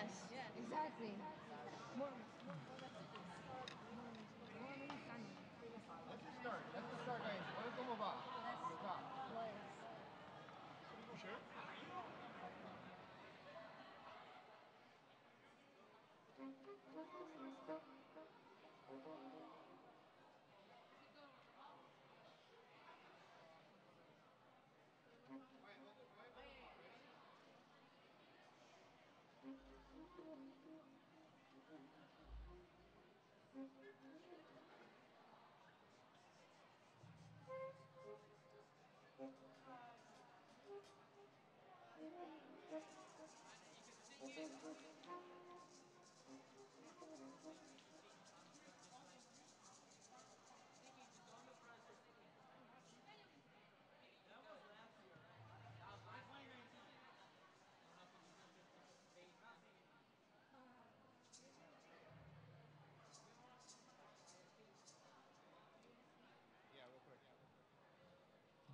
Exactly. Let's just start. Let's just start, guys. Welcome ba? You sure?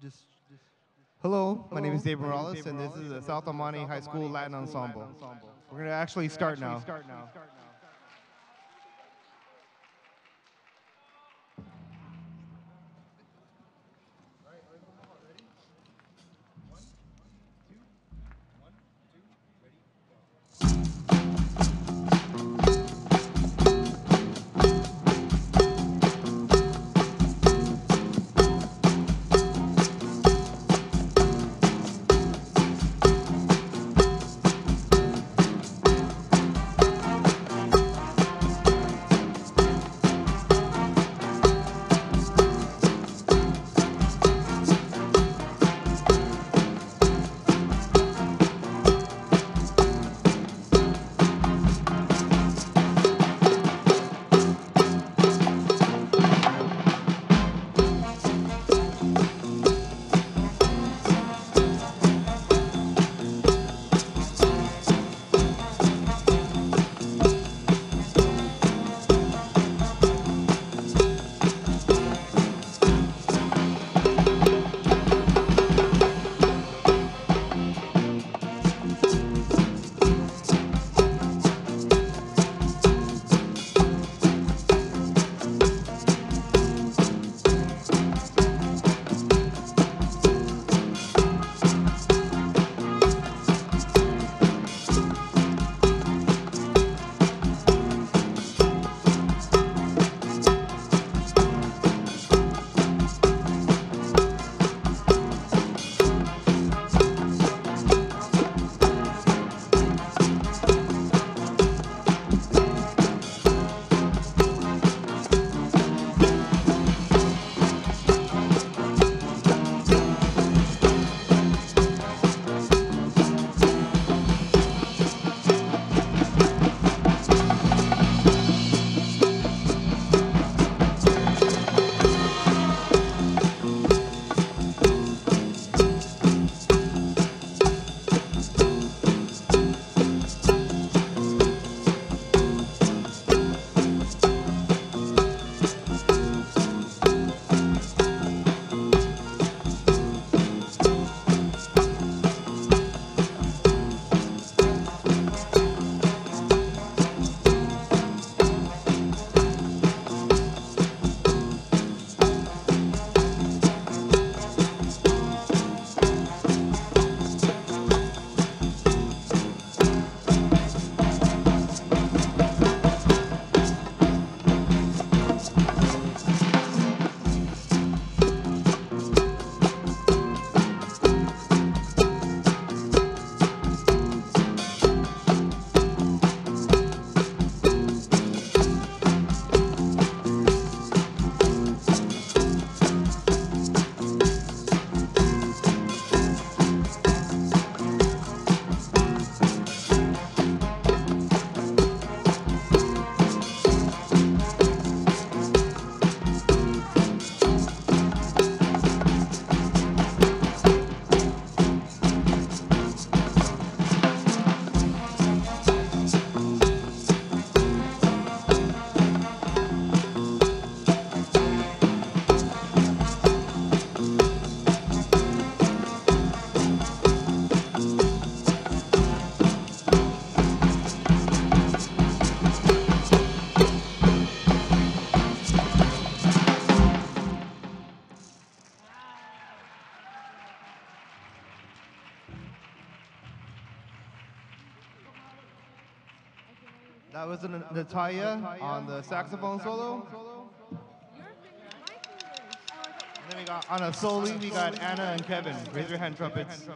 Just hello, my name is Dave Morales, and this is the South Amani High School Latin Ensemble. We're gonna actually start now. All right, ready? One, two, one, two, ready, go. That was Natalia on the saxophone solo. And then we got on a solo, we got Anna and Kevin. Raise your hand, trumpets.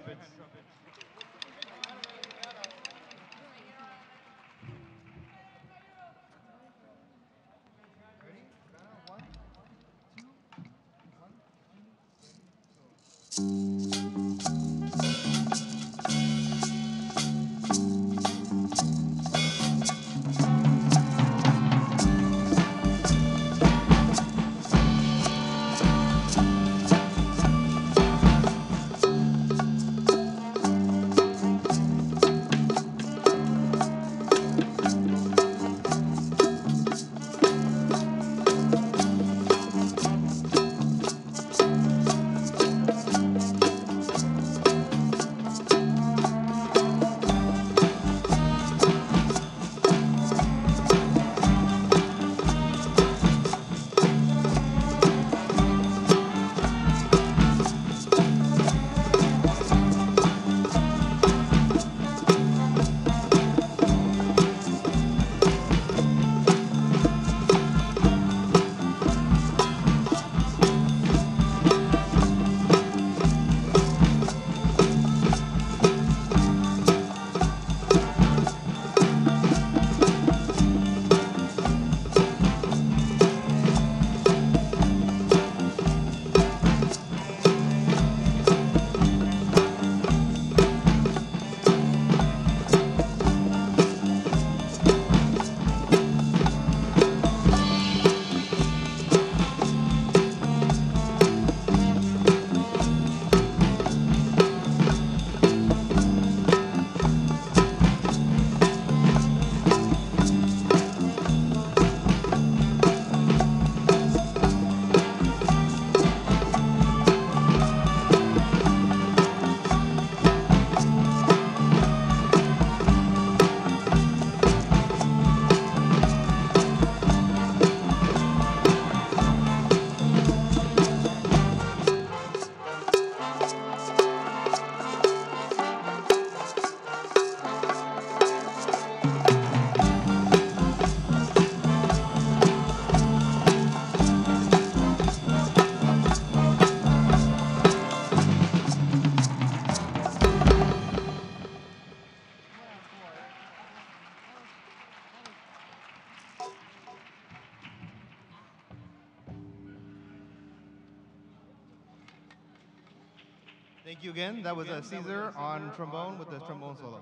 Thank you again. That was Caesar on trombone with the trombone solo.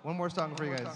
One more song for you guys.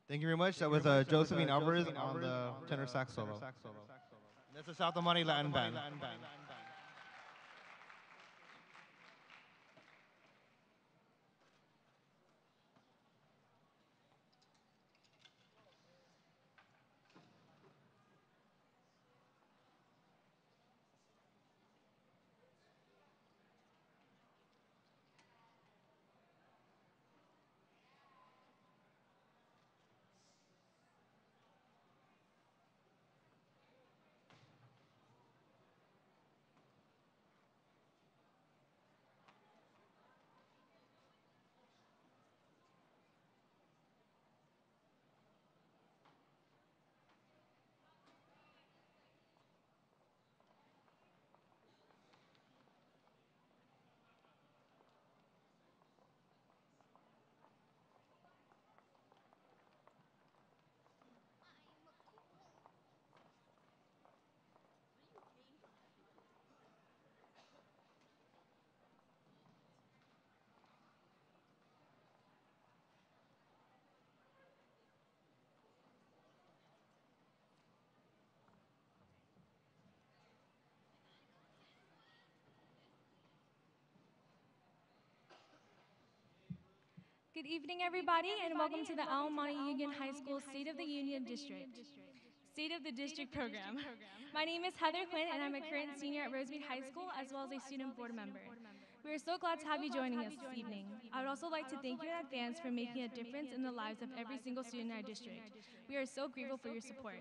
Thank you very much. That was Josephine Alvarez on the tenor sax solo. That's a South Amani Latin band. Good evening, everybody, and welcome to the Monte Union High School State of the Union District. State of the District program. My name is Heather Quinn, and I'm a current senior at Rosemead High School, as well as a student board member. We are so glad to have you joining us this evening. I would also like to thank you in advance for making a difference in the lives of every single student in our district. We are so grateful for your support.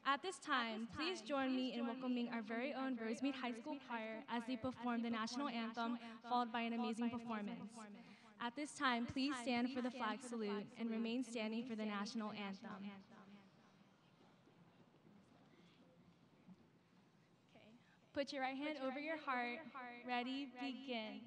At this time, please join me in welcoming our very own Rosemead High School choir as they perform the national anthem, followed by an amazing performance. At this time, please stand for the flag salute and remain standing for the national anthem. Okay. Put your right hand over your heart. Ready, begin.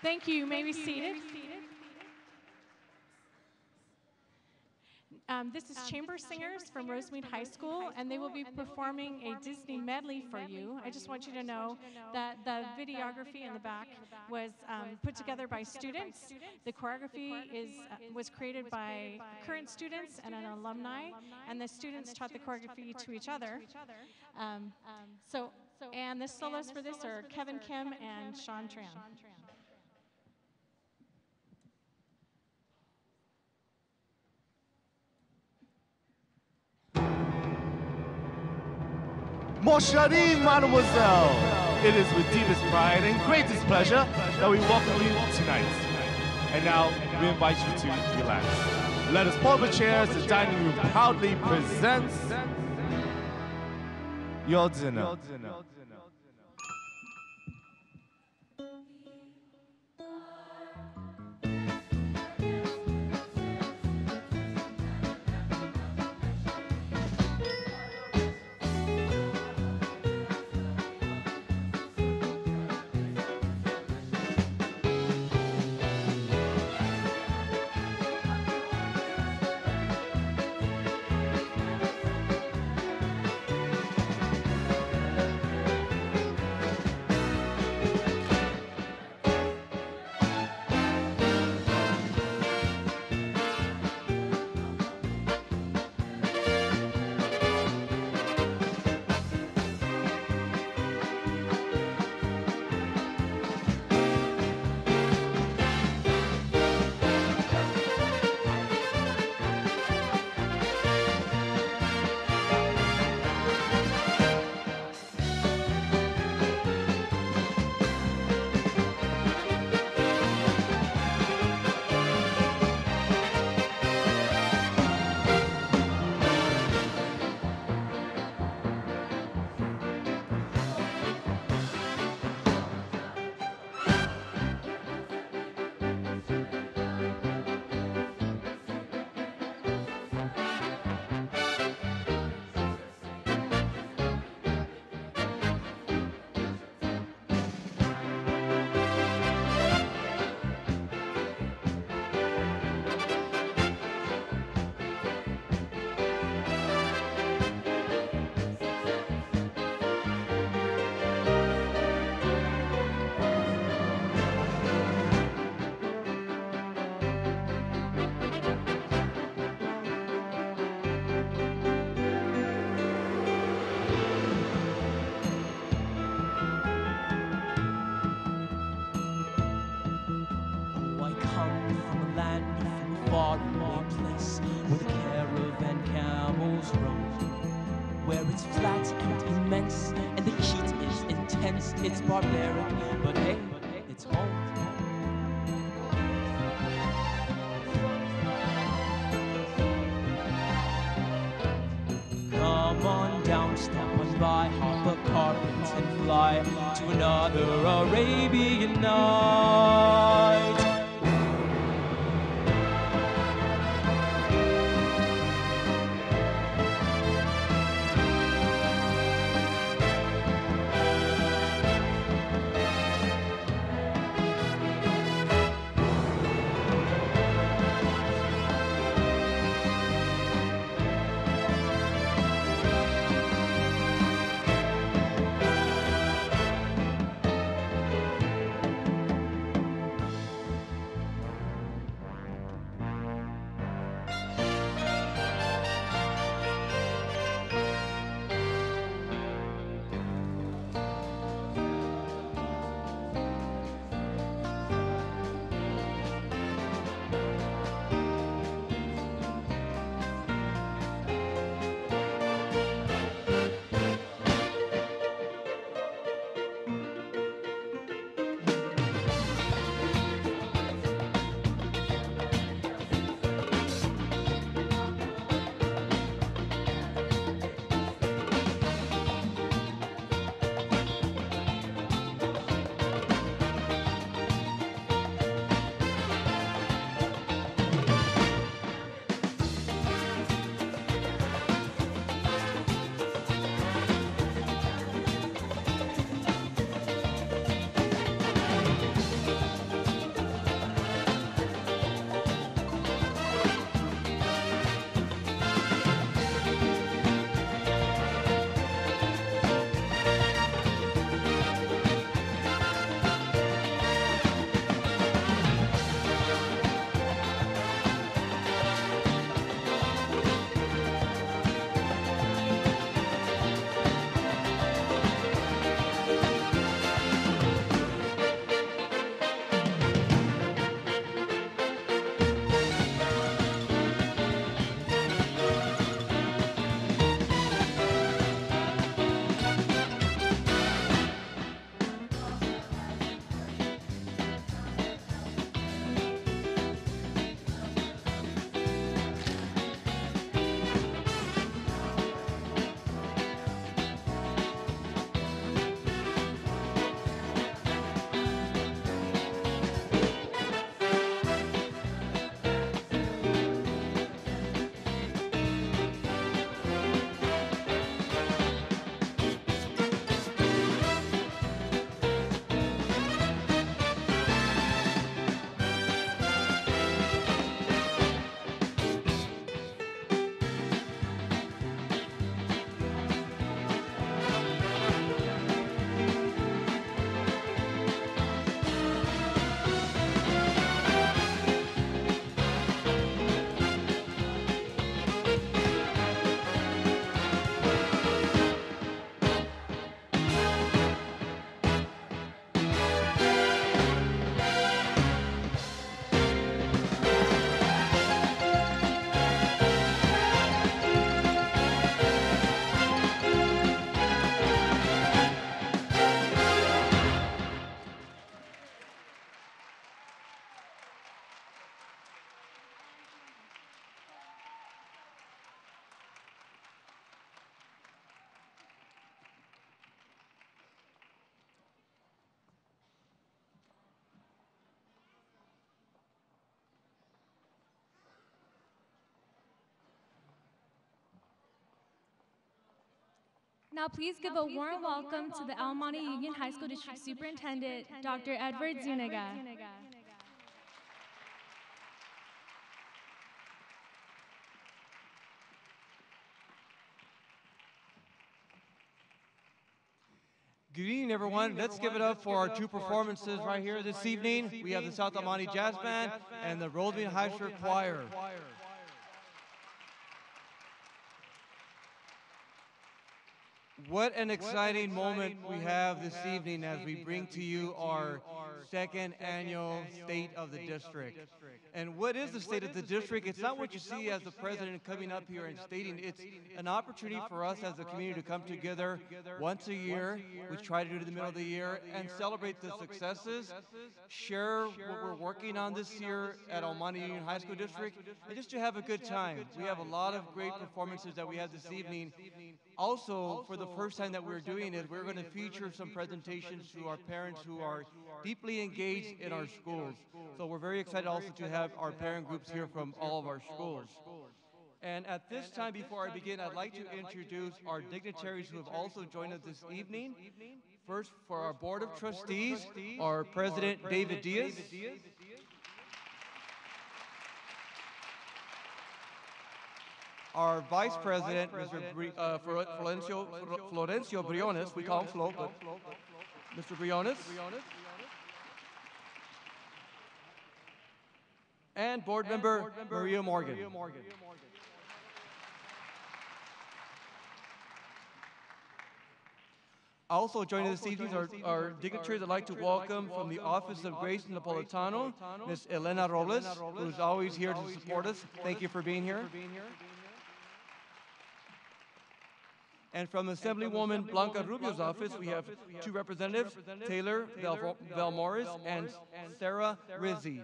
Thank you. You may be seated. This is Chamber Singers from Rosemead High School, and they will be performing a Disney medley for you. I just want you to know that the videography in the back was put together by students. The choreography was created by current students and an alumni, and the students taught the choreography to each other. And the solos for this are Kevin Kim and Sean Tran. Mon chéri, mademoiselle, it is with deepest pride and greatest pleasure that we welcome you tonight. And now, we invite you to relax. Let us pull up a chair as the dining room proudly presents your dinner. faraway place where the caravan camels roam, where it's flat and immense and the heat is intense. It's barbaric, but hey, it's home. Come on down, stop on by, hop a carpet and fly to another Arabian night. Now please give a warm welcome to the El Monte Union High School District Superintendent, Dr. Edward Zuniga. Good evening, everyone. Let's give it up for our two performances right here this evening. We have the South El Monte Jazz Band and the Rosemead High School Choir. What an exciting moment we have this evening as we bring to you our second annual State of the District. And what is the State of the District? It's not what you see as the president coming up here and stating. It's an opportunity for us as a community to come together once a year. We try to do it in the middle of the year and celebrate the successes, share what we're working on this year at El Monte Union High School District, and just to have a good time. We have a lot of great performances that we had this evening. Also, for the first time that we're doing it, we're going to feature some presentations to our parents who are deeply engaged in our schools. So we're very excited also to have our parent groups here from all of our schools. And at this time, before I begin, I'd like to introduce our dignitaries who have also joined us this evening. First, for our Board of Trustees, our President, David Diaz. Our Vice President, Mr. Florencio Briones, we call him Flo, but Mr. Briones. And Board Member Maria Morgan. Also joining this evening are dignitaries I'd like to welcome from the Office of Grace Napolitano, Ms. Elena Robles, who's always here to support us. Thank you for being here. And from Assemblywoman Blanca Rubio's office, we have two representatives, Taylor Valmores and Sarah Rizzi.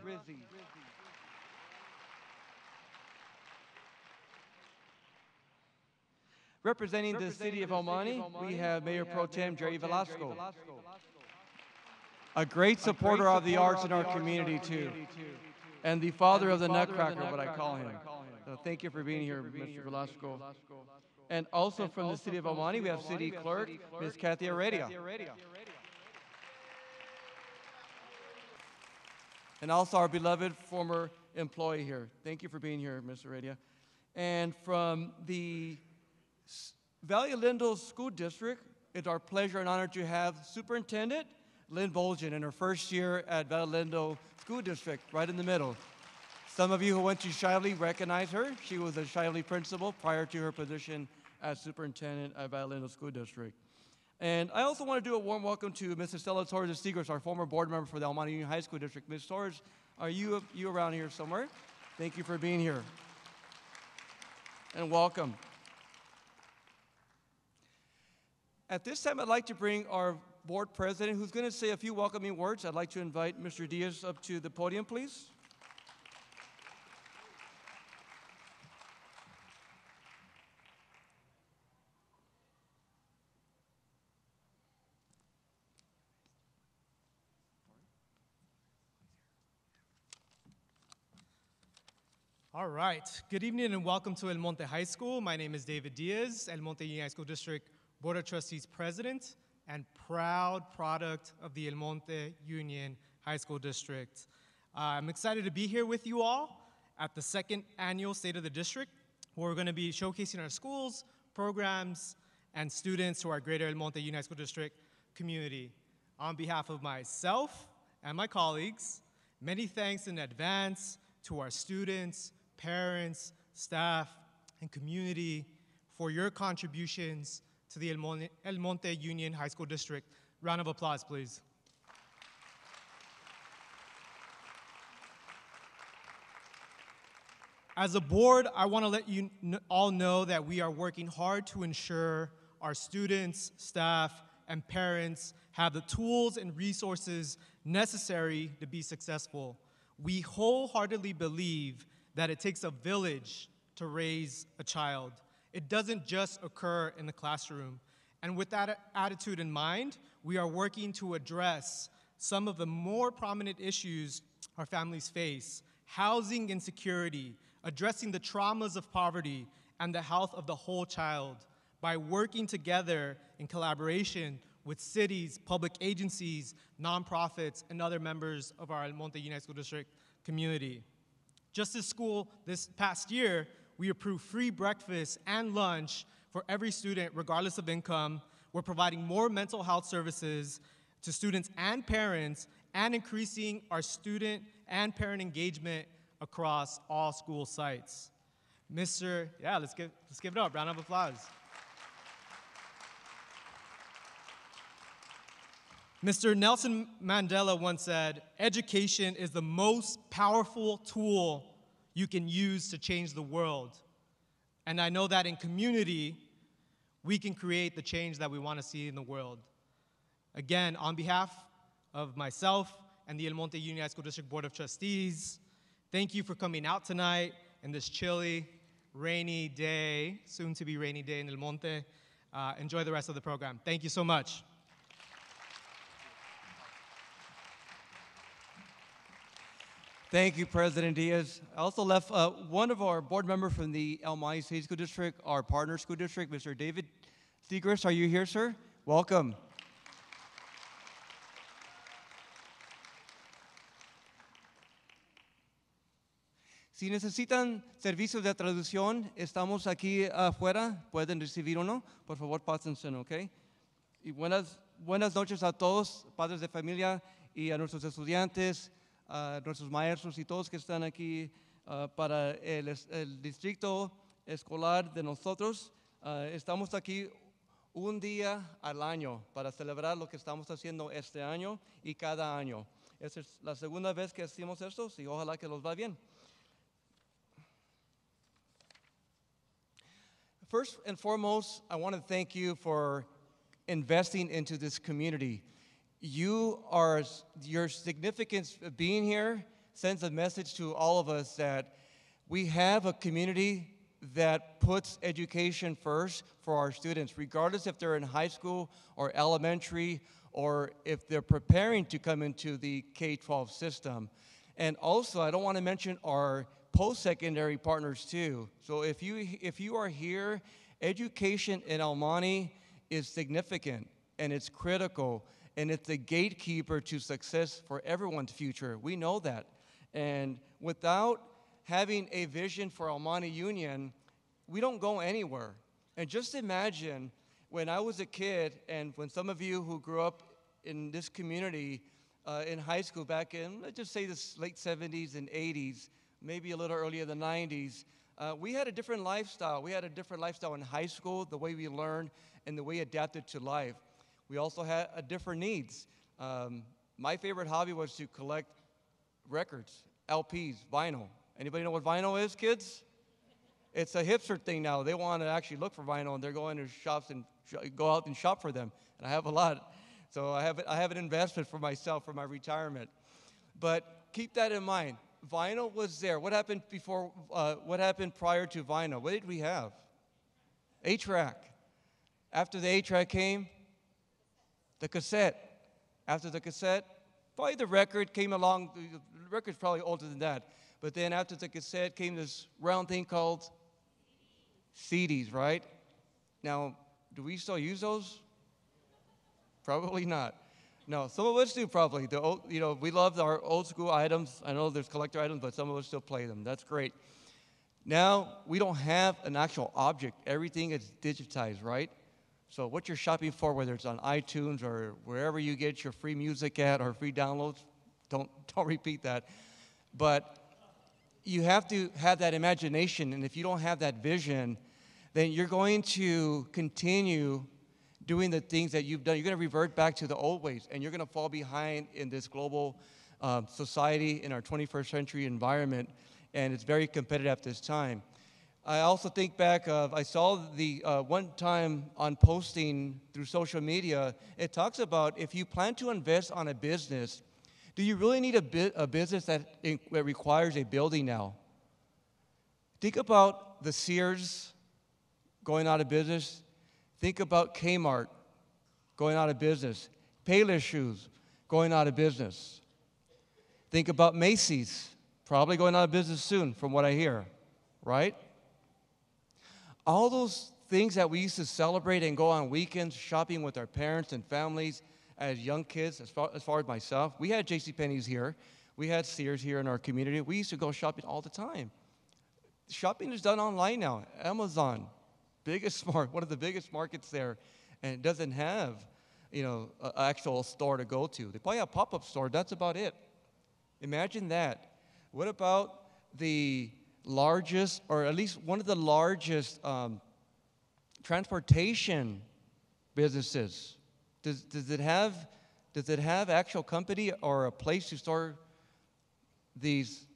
Representing the city of El Monte, we have Mayor Pro Tem Jerry Velasco, a great supporter of the arts in our community too, and the father of the Nutcracker, what I call him. So thank you for being here, Mr. Velasco. And also from the city of El Monte, we have City Clerk, Ms. Kathy Heredia. And also our beloved former employee here. Thank you for being here, Ms. Heredia. And from the Valle Lindo School District, it's our pleasure and honor to have Superintendent Lynn Bolgen in her first year at Valle Lindo School District, right in the middle. Some of you who went to Shively recognize her. She was a Shively principal prior to her position as superintendent at Valle Lindo School District. And I also want to do a warm welcome to Mrs. Stella Torres de Segres, our former board member for the El Monte Union High School District. Ms. Torres, are you around here somewhere? Thank you for being here. And welcome. At this time, I'd like to bring our board president, who's going to say a few welcoming words. I'd like to invite Mr. Diaz up to the podium, please. All right, good evening and welcome to El Monte High School. My name is David Diaz, El Monte Union High School District Board of Trustees President and proud product of the El Monte Union High School District. I'm excited to be here with you all at the second annual State of the District, where we're going to be showcasing our schools, programs, and students to our greater El Monte Union High School District community. On behalf of myself and my colleagues, many thanks in advance to our students, parents, staff, and community for your contributions to the El Monte Union High School District. Round of applause, please. As a board, I want to let you all know that we are working hard to ensure our students, staff, and parents have the tools and resources necessary to be successful. We wholeheartedly believe that it takes a village to raise a child. It doesn't just occur in the classroom. And with that attitude in mind, we are working to address some of the more prominent issues our families face: housing insecurity, addressing the traumas of poverty, and the health of the whole child by working together in collaboration with cities, public agencies, nonprofits, and other members of our El Monte Union High School District community. Just this past year, we approved free breakfast and lunch for every student, regardless of income. We're providing more mental health services to students and parents, and increasing our student and parent engagement across all school sites. Let's give it up, round of applause. Mr. Nelson Mandela once said, education is the most powerful tool you can use to change the world. And I know that in community, we can create the change that we want to see in the world. Again, on behalf of myself and the El Monte Union High School District Board of Trustees, thank you for coming out tonight in this chilly, rainy day, soon to be rainy day in El Monte. Enjoy the rest of the program. Thank you so much. Thank you, President Diaz. I also left one of our board members from the EMUHSD School District, our partner school district, Mr. David Stigers. Are you here, sir? Welcome. Si necesitan servicios de traducción, estamos aquí afuera. Pueden recibir uno. Por favor, pásense, ¿ok? Y buenas noches a todos, padres de familia y a nuestros estudiantes, a nuestros maestros y todos que están aquí para el distrito escolar de nosotros. Estamos aquí un día al año para celebrar lo que estamos haciendo este año y cada año. Esta es la segunda vez que hacemos esto y ojalá que los va bien. First and foremost, I want to thank you for investing into this community. Your significance of being here sends a message to all of us that we have a community that puts education first for our students, regardless if they're in high school or elementary or if they're preparing to come into the K-12 system. And also, I don't want to mention our post-secondary partners too. So if you are here, education in El Monte is significant and it's critical and it's the gatekeeper to success for everyone's future. We know that. And without having a vision for El Monte Union, we don't go anywhere. And just imagine when I was a kid and when some of you who grew up in this community in high school back in, let's just say the late 70s and 80s, maybe a little earlier the 90s, we had a different lifestyle. We had a different lifestyle in high school, the way we learned and the way we adapted to life. We also had different needs. My favorite hobby was to collect records, LPs, vinyl. Anybody know what vinyl is, kids? It's a hipster thing now. They want to actually look for vinyl, and they're going to shops and go out and shop for them. And I have a lot. So I have an investment for myself for my retirement. But keep that in mind. Vinyl was there. What happened before? What happened prior to vinyl? What did we have? 8-track. After the 8-track came, the cassette. After the cassette, probably the record came along. The record's probably older than that. But then after the cassette came this round thing called CDs, right? Now, do we still use those? Probably not. No, some of us do probably. We love our old school items. I know there's collector items, but some of us still play them. That's great. Now, we don't have an actual object. Everything is digitized, right? So what you're shopping for, whether it's on iTunes or wherever you get your free music at or free downloads, don't repeat that. But you have to have that imagination, and if you don't have that vision, then you're going to continue doing the things that you've done. You're going to revert back to the old ways, and you're going to fall behind in this global society, in our 21st century environment, and it's very competitive at this time. I also think back of, I saw the one time on posting through social media, it talks about if you plan to invest on a business, do you really need a business that requires a building now? Think about the Sears going out of business. Think about Kmart going out of business. Payless Shoes going out of business. Think about Macy's probably going out of business soon from what I hear, right? All those things that we used to celebrate and go on weekends shopping with our parents and families as young kids, as far as myself, we had JCPenney's here. We had Sears here in our community. We used to go shopping all the time. Shopping is done online now. Amazon, one of the biggest markets there, and it doesn't have, an actual store to go to. They probably have a pop-up store. That's about it. Imagine that. What about the largest, or at least one of the largest transportation businesses? Does it have Does it have actual company or a place to store these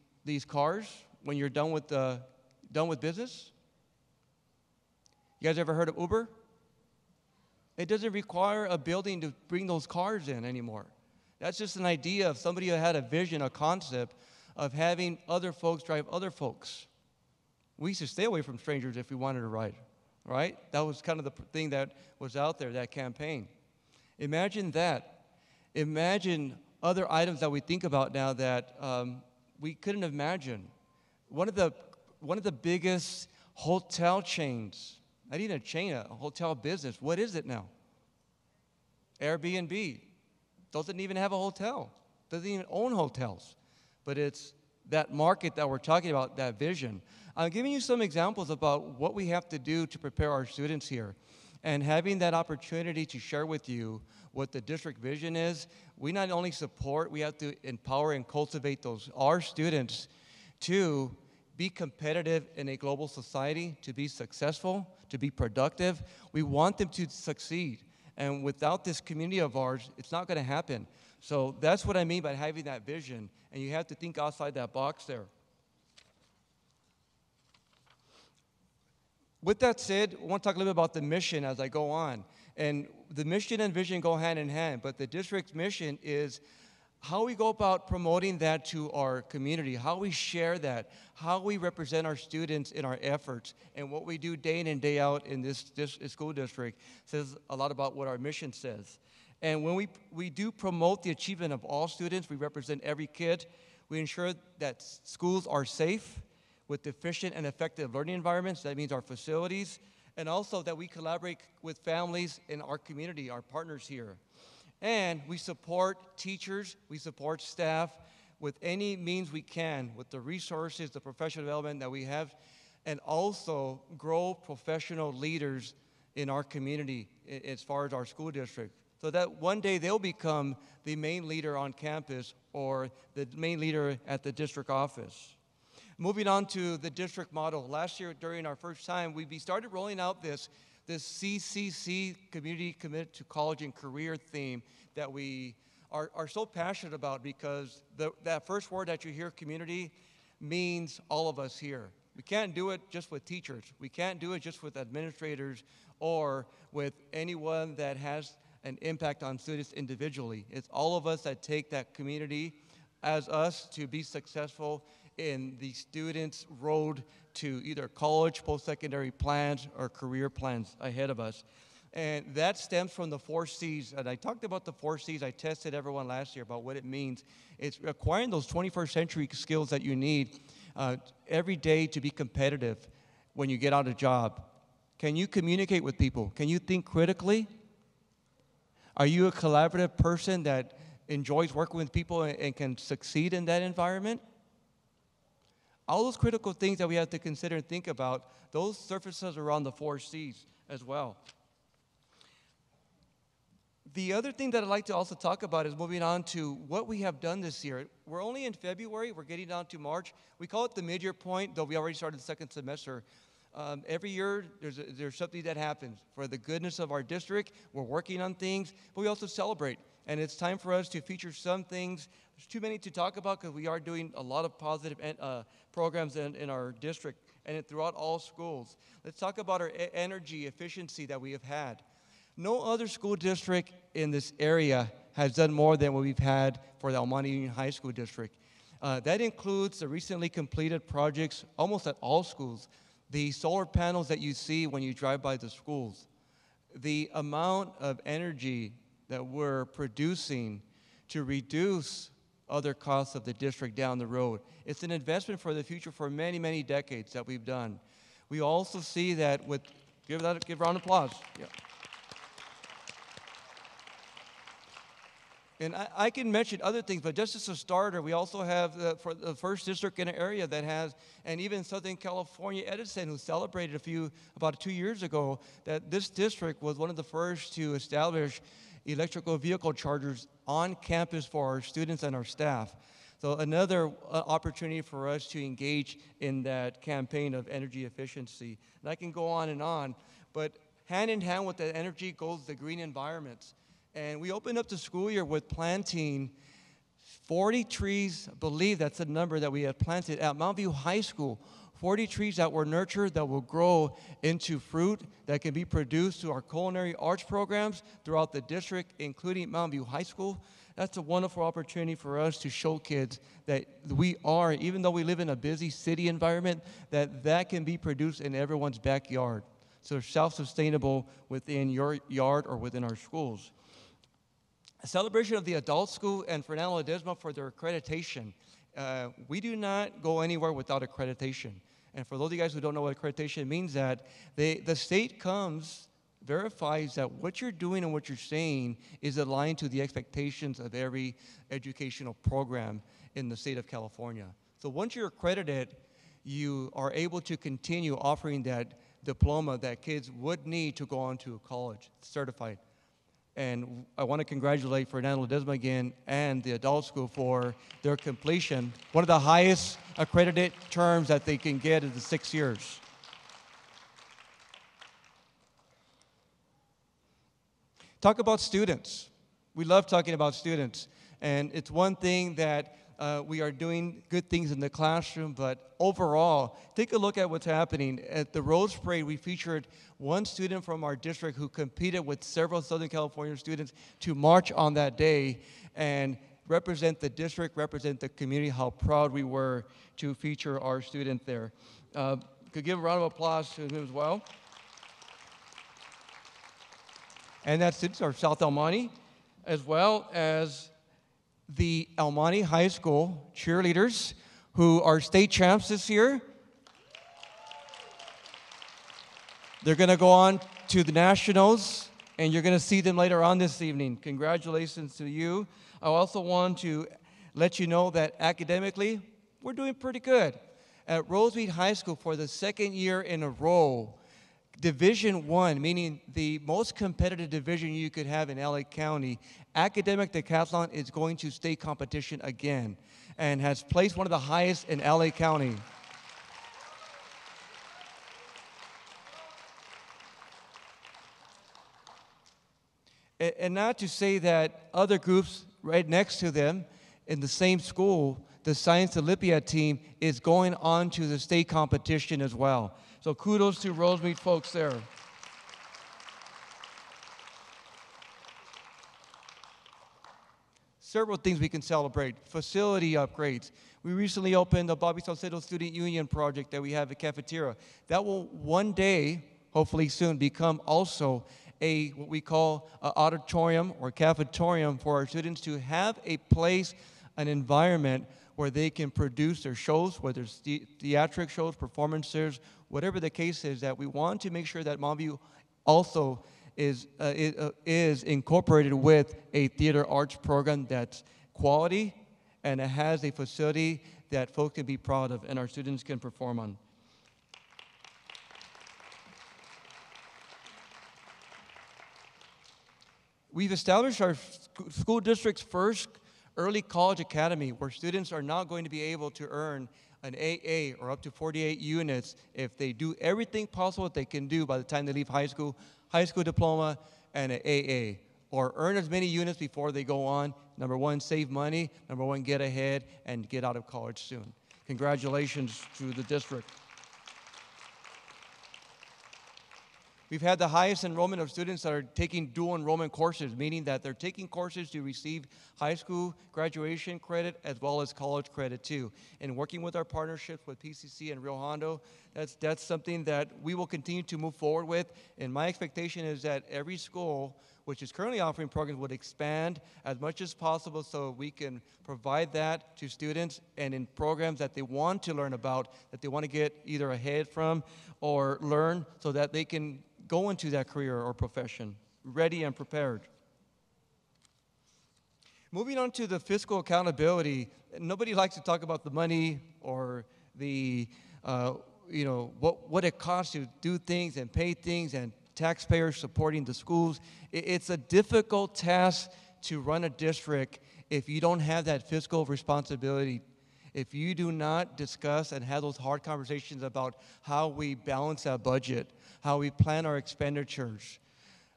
cars when you're done with business? You guys ever heard of Uber? It doesn't require a building to bring those cars in anymore. That's just an idea of somebody who had a vision, a concept of having other folks drive other folks. We used to stay away from strangers if we wanted to ride, right? That was kind of the thing that was out there, that campaign. Imagine that. Imagine other items that we think about now that we couldn't imagine. One of the biggest hotel chains, not even a chain, a hotel business. What is it now? Airbnb. Doesn't even have a hotel. Doesn't even own hotels. But it's that market that we're talking about, that vision. I'm giving you some examples about what we have to do to prepare our students here. And having that opportunity to share with you what the district vision is, we not only support, we have to empower and cultivate our students to be competitive in a global society, to be successful, to be productive. We want them to succeed. And without this community of ours, it's not going to happen. So that's what I mean by having that vision. And you have to think outside that box there. With that said, I want to talk a little bit about the mission as I go on. And the mission and vision go hand in hand, but the district's mission is how we go about promoting that to our community, how we share that, how we represent our students in our efforts, and what we do day in and day out in this school district says a lot about what our mission says. And when we do promote the achievement of all students, we represent every kid, we ensure that schools are safe, with efficient and effective learning environments. That means our facilities, and also that we collaborate with families in our community, our partners here. And we support teachers, we support staff with any means we can, with the resources, the professional development that we have, and also grow professional leaders in our community as far as our school district, so that one day they'll become the main leader on campus or the main leader at the district office. Moving on to the district model. Last year, during our first time, we started rolling out this CCC, Community Committed to College and Career theme that we are so passionate about, because that first word that you hear, community, means all of us here. We can't do it just with teachers. We can't do it just with administrators or with anyone that has an impact on students individually. It's all of us that take that community as us to be successful in the students' road to either college, post-secondary plans, or career plans ahead of us. And that stems from the 4 C's. And I talked about the 4 C's. I tested everyone last year about what it means. It's acquiring those 21st century skills that you need every day to be competitive when you get out a job. Can you communicate with people? Can you think critically? Are you a collaborative person that enjoys working with people and can succeed in that environment? All those critical things that we have to consider and think about, those surfaces around the 4 C's as well. The other thing that I'd like to also talk about is moving on to what we have done this year. We're only in February. We're getting down to March. We call it the mid-year point, though we already started the second semester. Every year, there's something that happens. For the goodness of our district, we're working on things, but we also celebrate. And it's time for us to feature some things. There's too many to talk about because we are doing a lot of positive programs in our district and throughout all schools. Let's talk about our energy efficiency that we have had. No other school district in this area has done more than what we've had for the El Monte Union High School District. That includes the recently completed projects almost at all schools. The solar panels that you see when you drive by the schools. The amount of energy that we're producing to reduce other costs of the district down the road. It's an investment for the future for many, many decades that we've done. We also see that with, give a round of applause. Yeah. And I can mention other things, but just as a starter, we also have for the first district in an area that has, and even Southern California Edison, who celebrated about 2 years ago, that this district was one of the first to establish electrical vehicle chargers on campus for our students and our staff. So another opportunity for us to engage in that campaign of energy efficiency. And I can go on and on, but hand in hand with that energy goes the green environments. And we opened up the school year with planting 40 trees. I believe that's the number that we had planted at Mount View High School. 40 trees that were nurtured, that will grow into fruit that can be produced through our culinary arts programs throughout the district, including Mount View High School. That's a wonderful opportunity for us to show kids that we are, even though we live in a busy city environment, that can be produced in everyone's backyard. So self-sustainable within your yard or within our schools. A celebration of the adult school and Fernando Ledesma for their accreditation. We do not go anywhere without accreditation. And for those of you guys who don't know what accreditation means, that the state comes, verifies that what you're doing and what you're saying is aligned to the expectations of every educational program in the state of California. So once you're accredited, you are able to continue offering that diploma that kids would need to go on to college, certified. And I want to congratulate Fernando Ledesma again and the adult school for their completion. One of the highest accredited terms that they can get is the 6 years. Talk about students. We love talking about students. And it's one thing that we are doing good things in the classroom, but overall, take a look at what's happening. At the Rose Parade, we featured one student from our district who competed with several Southern California students to march on that day and represent the district, represent the community, how proud we were to feature our student there. Could give a round of applause to him as well. And that students are South El Monte, as well as the El Monte High School cheerleaders who are state champs this year. They're going to go on to the Nationals, and you're going to see them later on this evening. Congratulations to you. I also want to let you know that academically, we're doing pretty good. At Rosemead High School, for the second year in a row, Division I, meaning the most competitive division you could have in LA County, academic decathlon is going to state competition again and has placed one of the highest in LA County. And not to say that other groups right next to them in the same school, the Science Olympiad team is going on to the state competition as well. So kudos to Rosemead folks there. Several things we can celebrate. Facility upgrades. We recently opened the Bobby Salcedo Student Union project that we have at cafeteria. That will one day, hopefully soon, become also what we call an auditorium or cafetorium for our students to have a place, an environment where they can produce their shows, whether it's theatric shows, performances, whatever the case is, that we want to make sure that Mount View also is incorporated with a theater arts program that's quality and it has a facility that folks can be proud of and our students can perform on. We've established our school district's first early college academy where students are now going to be able to earn an AA or up to 48 units if they do everything possible that they can do by the time they leave high school diploma and an AA, or earn as many units before they go on. Number one, save money. Number one, get ahead and get out of college soon. Congratulations to the district. We've had the highest enrollment of students that are taking dual enrollment courses, meaning that they're taking courses to receive high school graduation credit as well as college credit too. And working with our partnerships with PCC and Rio Hondo, that's something that we will continue to move forward with. And my expectation is that every school which is currently offering programs would expand as much as possible so we can provide that to students and in programs that they want to learn about, that they want to get either ahead from or learn so that they can go into that career or profession, ready and prepared. Moving on to the fiscal accountability, nobody likes to talk about the money or the, what it costs to do things and pay things and taxpayers supporting the schools. It's a difficult task to run a district if you don't have that fiscal responsibility. If you do not discuss and have those hard conversations about how we balance our budget, how we plan our expenditures.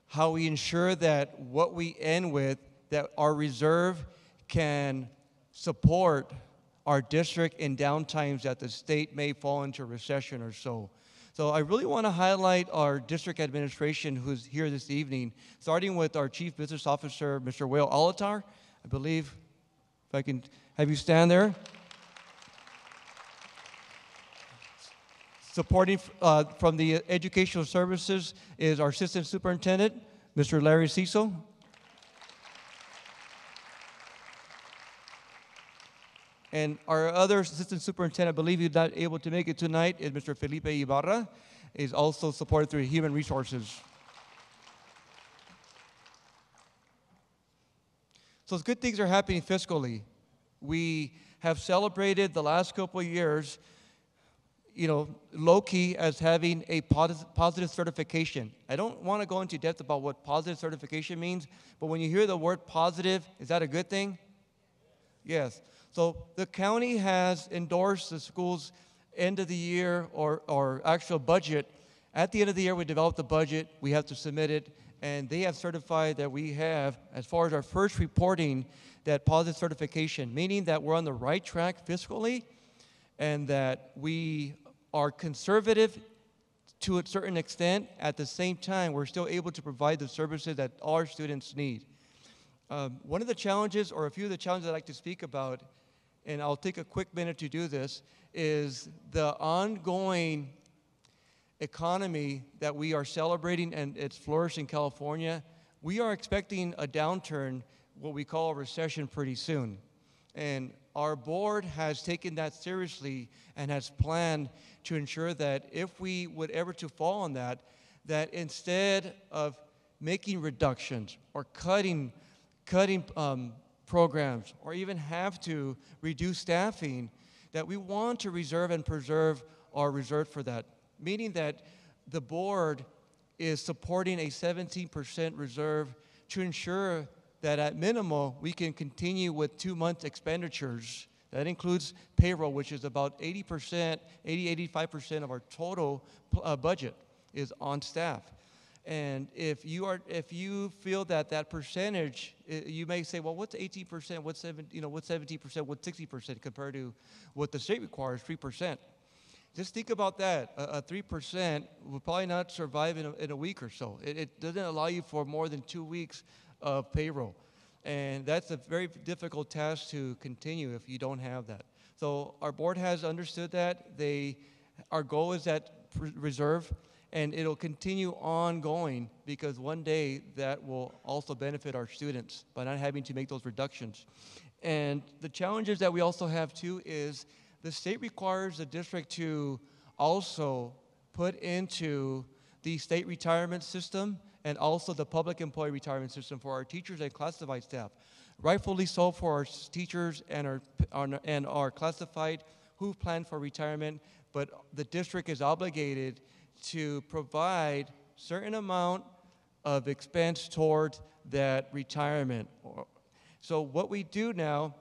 how we ensure that what we end with, that our reserve can support our district in downtimes that the state may fall into recession or so. So I really want to highlight our district administration who's here this evening, starting with our Chief Business Officer, Mr. Whale Alatar. I believe, if I can have you stand there. Supporting from the Educational Services is our Assistant Superintendent, Mr. Larry Cecil. And our other Assistant Superintendent, I believe he's not able to make it tonight, is Mr. Felipe Ibarra, is also supported through Human Resources. So good things are happening fiscally. We have celebrated the last couple of years, low-key as having a positive certification. I don't want to go into depth about what positive certification means, but when you hear the word positive, is that a good thing? Yes. So the county has endorsed the school's end of the year or actual budget. At the end of the year, we develop the budget, we have to submit it, and they have certified that we have, as far as our first reporting, that positive certification, meaning that we're on the right track fiscally and that we are conservative to a certain extent. At the same time, we're still able to provide the services that all our students need. One of the challenges, or a few of the challenges I'd like to speak about, and I'll take a quick minute to do this, is the ongoing economy that we are celebrating, and it's flourished in California. We are expecting a downturn, what we call a recession, pretty soon. And our board has taken that seriously and has planned to ensure that if we would ever to fall on that, that instead of making reductions or cutting programs or even have to reduce staffing, that we want to reserve and preserve our reserve for that. Meaning that the board is supporting a 17% reserve to ensure that at minimum we can continue with 2 months expenditures. That includes payroll, which is about 85% of our total budget is on staff. And if you feel that percentage, you may say, well, what's 18%? What's 17%? What's 60% compared to what the state requires, 3%? Just think about that. A 3% will probably not survive in a week or so. It doesn't allow you for more than 2 weeks of payroll. And that's a very difficult task to continue if you don't have that. So our board has understood that. Our goal is that reserve, and it'll continue ongoing because one day that will also benefit our students by not having to make those reductions. And the challenges that we also have too is the state requires the district to also put into the state retirement system and also the public employee retirement system for our teachers and classified staff. Rightfully so for our teachers and our classified who plan for retirement, but the district is obligated to provide certain amount of expense toward that retirement. So what we do now,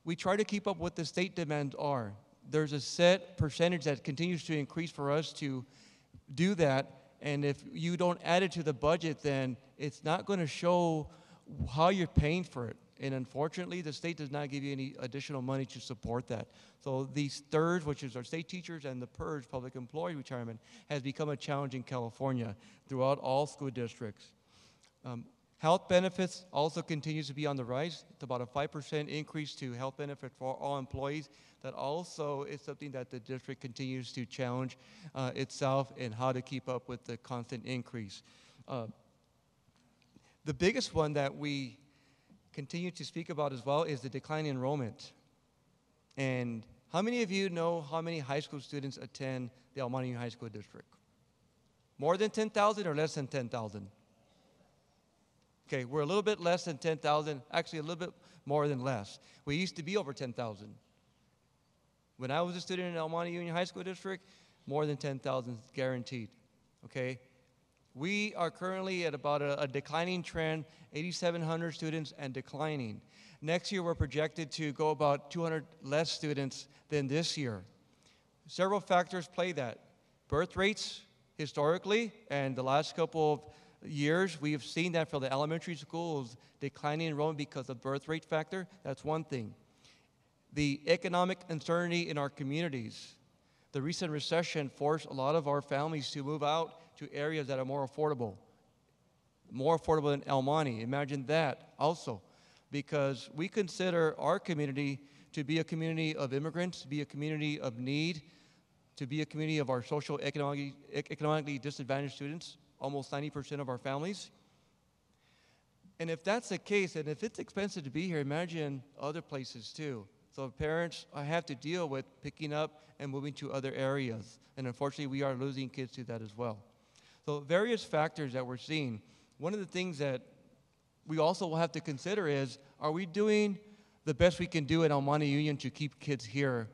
we try to keep up what the state demands are. There's a set percentage that continues to increase for us to do that, and if you don't add it to the budget, then it's not going to show how you're paying for it. And unfortunately, the state does not give you any additional money to support that. So these thirds, which is our state teachers, and the PERS, public employee retirement, has become a challenge in California throughout all school districts. Health benefits also continues to be on the rise. It's about a 5% increase to health benefit for all employees. That also is something that the district continues to challenge itself in how to keep up with the constant increase. The biggest one that we continue to speak about as well is the decline in enrollment. And how many of you know how many high school students attend the El Monte High School District? More than 10,000 or less than 10,000? Okay, we're a little bit less than 10,000, actually a little bit more than less. We used to be over 10,000. When I was a student in El Monte Union High School District, more than 10,000 guaranteed, okay? We are currently at about a declining trend, 8,700 students and declining. Next year, we're projected to go about 200 less students than this year. Several factors play that. Birth rates, historically, and the last couple years, we have seen that for the elementary schools, declining enrollment because of birth rate factor. That's one thing. The economic uncertainty in our communities. The recent recession forced a lot of our families to move out to areas that are more affordable than El Monte. Imagine that also, because we consider our community to be a community of immigrants, to be a community of need, to be a community of our social economically disadvantaged students, almost 90% of our families. And if that's the case, and if it's expensive to be here, imagine other places too. So parents have to deal with picking up and moving to other areas. And unfortunately, we are losing kids to that as well. So various factors that we're seeing. One of the things that we also will have to consider is, are we doing the best we can do at El Monte Union to keep kids here?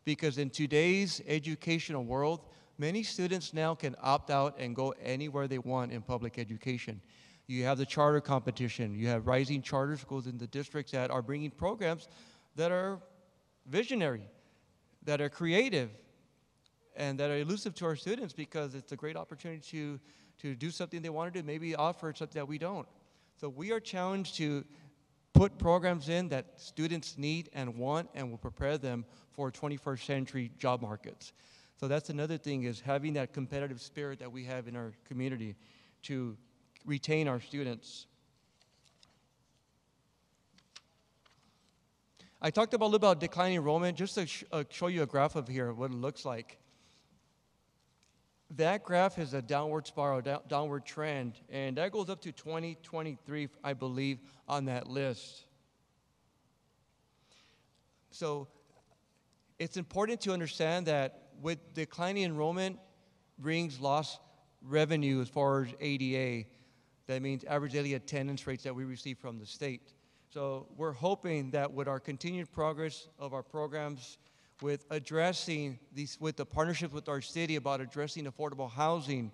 Because in today's educational world, many students now can opt out and go anywhere they want in public education. You have the charter competition. You have rising charter schools in the districts that are bringing programs that are visionary, that are creative, and that are elusive to our students, because it's a great opportunity to do something they want to do, maybe offer something that we don't. So we are challenged to put programs in that students need and want, and will prepare them for 21st century job markets. So that's another thing, is having that competitive spirit that we have in our community to retain our students. I talked about a little about declining enrollment, just to show you a graph of here, what it looks like. That graph is a downward spiral, downward trend, and that goes up to 2023, I believe, on that list. So it's important to understand that with declining enrollment brings lost revenue as far as ADA. That means average daily attendance rates that we receive from the state. So we're hoping that with our continued progress of our programs, with addressing these, with the partnership with our city about addressing affordable housing,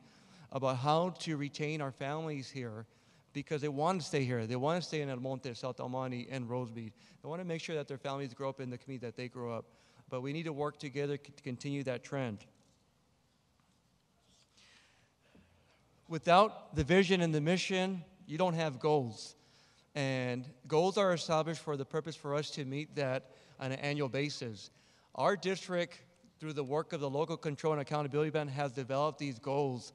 about how to retain our families here, because they want to stay here. They want to stay in El Monte, South El Monte, and Rosemead. They want to make sure that their families grow up in the community that they grow up. But we need to work together to continue that trend. Without the vision and the mission, you don't have goals. And goals are established for the purpose for us to meet that on an annual basis. Our district, through the work of the Local Control and Accountability Band, has developed these goals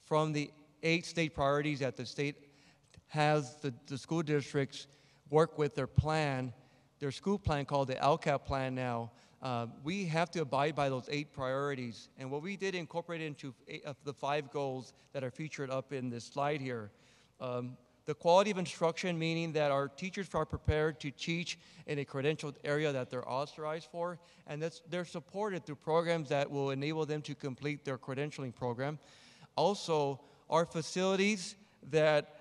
from the 8 state priorities that the state has the school districts work with their plan, their school plan called the LCAP plan now. We have to abide by those 8 priorities. And what we did incorporate into the 5 goals that are featured up in this slide here. The quality of instruction, meaning that our teachers are prepared to teach in a credentialed area that they're authorized for, and they're supported through programs that will enable them to complete their credentialing program. Also, our facilities that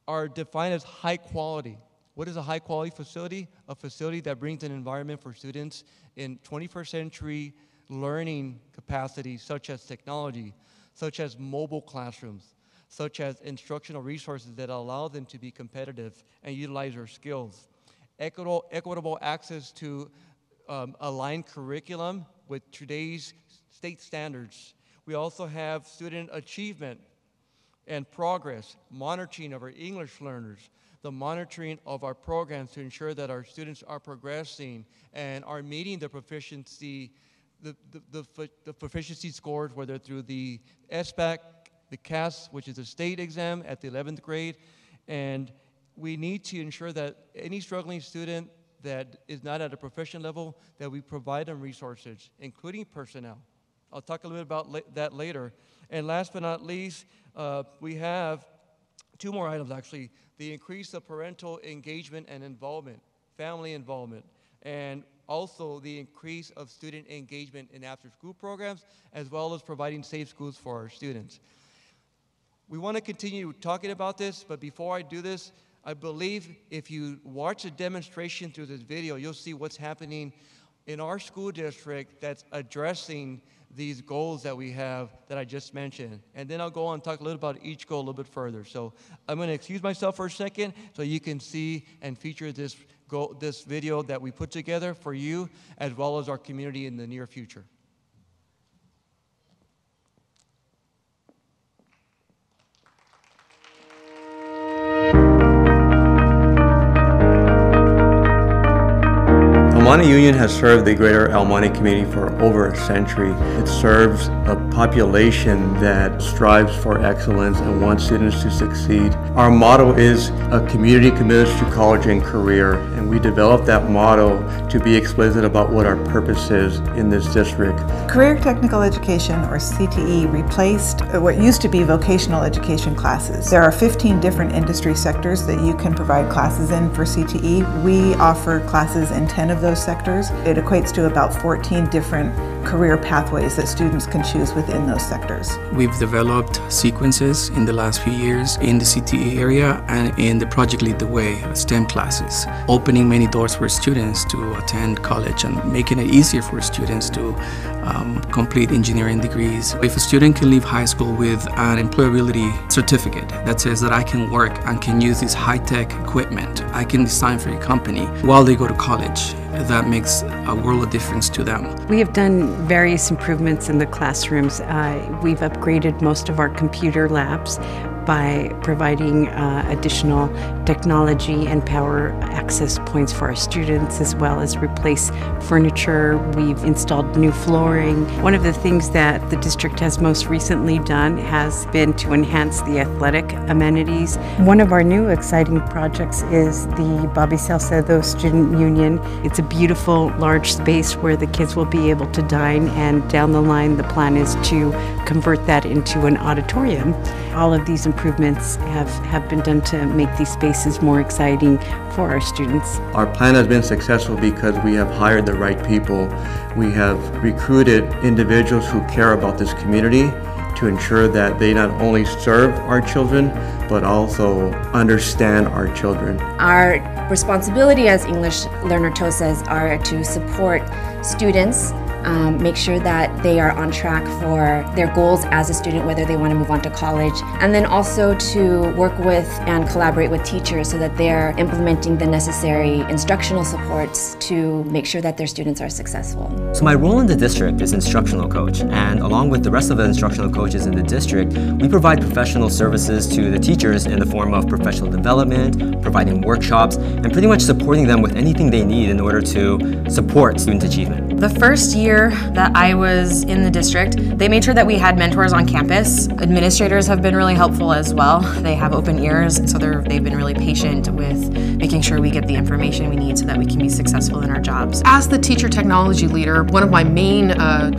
are defined as high quality. What is a high quality facility? A facility that brings an environment for students in 21st century learning capacities, such as technology, such as mobile classrooms, such as instructional resources that allow them to be competitive and utilize their skills. Equitable access to aligned curriculum with today's state standards. We also have student achievement and progress, monitoring of our English learners, the monitoring of our programs to ensure that our students are progressing and are meeting the proficiency, the proficiency scores, whether through the SBAC, the CAS, which is a state exam at the 11th grade, and we need to ensure that any struggling student that is not at a proficient level, that we provide them resources, including personnel. I'll talk a little bit about that later. And last but not least, we have 2 more items actually. The increase of parental engagement and involvement, family involvement, and also the increase of student engagement in after-school programs, as well as providing safe schools for our students. We want to continue talking about this, but before I do this, I believe if you watch a demonstration through this video, you'll see what's happening in our school district that's addressing these goals that we have that I just mentioned. And then I'll go on and talk a little about each goal a little bit further. So I'm going to excuse myself for a second so you can see and feature this video that we put together for you as well as our community in the near future. Monte Union has served the greater El Monte community for over a century. It serves a population that strives for excellence and wants students to succeed. Our motto is a community committed to college and career, and we developed that motto to be explicit about what our purpose is in this district. Career Technical Education, or CTE, replaced what used to be vocational education classes. There are 15 different industry sectors that you can provide classes in for CTE. We offer classes in 10 of those sectors. It equates to about 14 different career pathways that students can choose within those sectors. We've developed sequences in the last few years in the CTE area and in the Project Lead the Way STEM classes, opening many doors for students to attend college and making it easier for students to complete engineering degrees. If a student can leave high school with an employability certificate that says that I can work and can use this high-tech equipment, I can design for a company while they go to college, that makes a world of difference to them. We have done various improvements in the classrooms. We've upgraded most of our computer labs by providing additional technology and power access points for our students, as well as replace furniture. We've installed new flooring. One of the things that the district has most recently done has been to enhance the athletic amenities. One of our new exciting projects is the Bobby Salcedo Student Union. It's a beautiful, large space where the kids will be able to dine, and down the line the plan is to convert that into an auditorium. All of these improvements have been done to make these spaces more exciting for our students. Our plan has been successful because we have hired the right people. We have recruited individuals who care about this community to ensure that they not only serve our children, but also understand our children. Our responsibility as English learner TOSAs are to support students, make sure that they are on track for their goals as a student, whether they want to move on to college, and then also to work with and collaborate with teachers so that they're implementing the necessary instructional supports to make sure that their students are successful. So my role in the district is instructional coach, and along with the rest of the instructional coaches in the district, we provide professional services to the teachers in the form of professional development, providing workshops, and pretty much supporting them with anything they need in order to support student achievement. The first year that I was in the district, they made sure that we had mentors on campus. Administrators have been really helpful as well. They have open ears, so they've been really patient with making sure we get the information we need so that we can be successful in our jobs. As the teacher technology leader, one of my main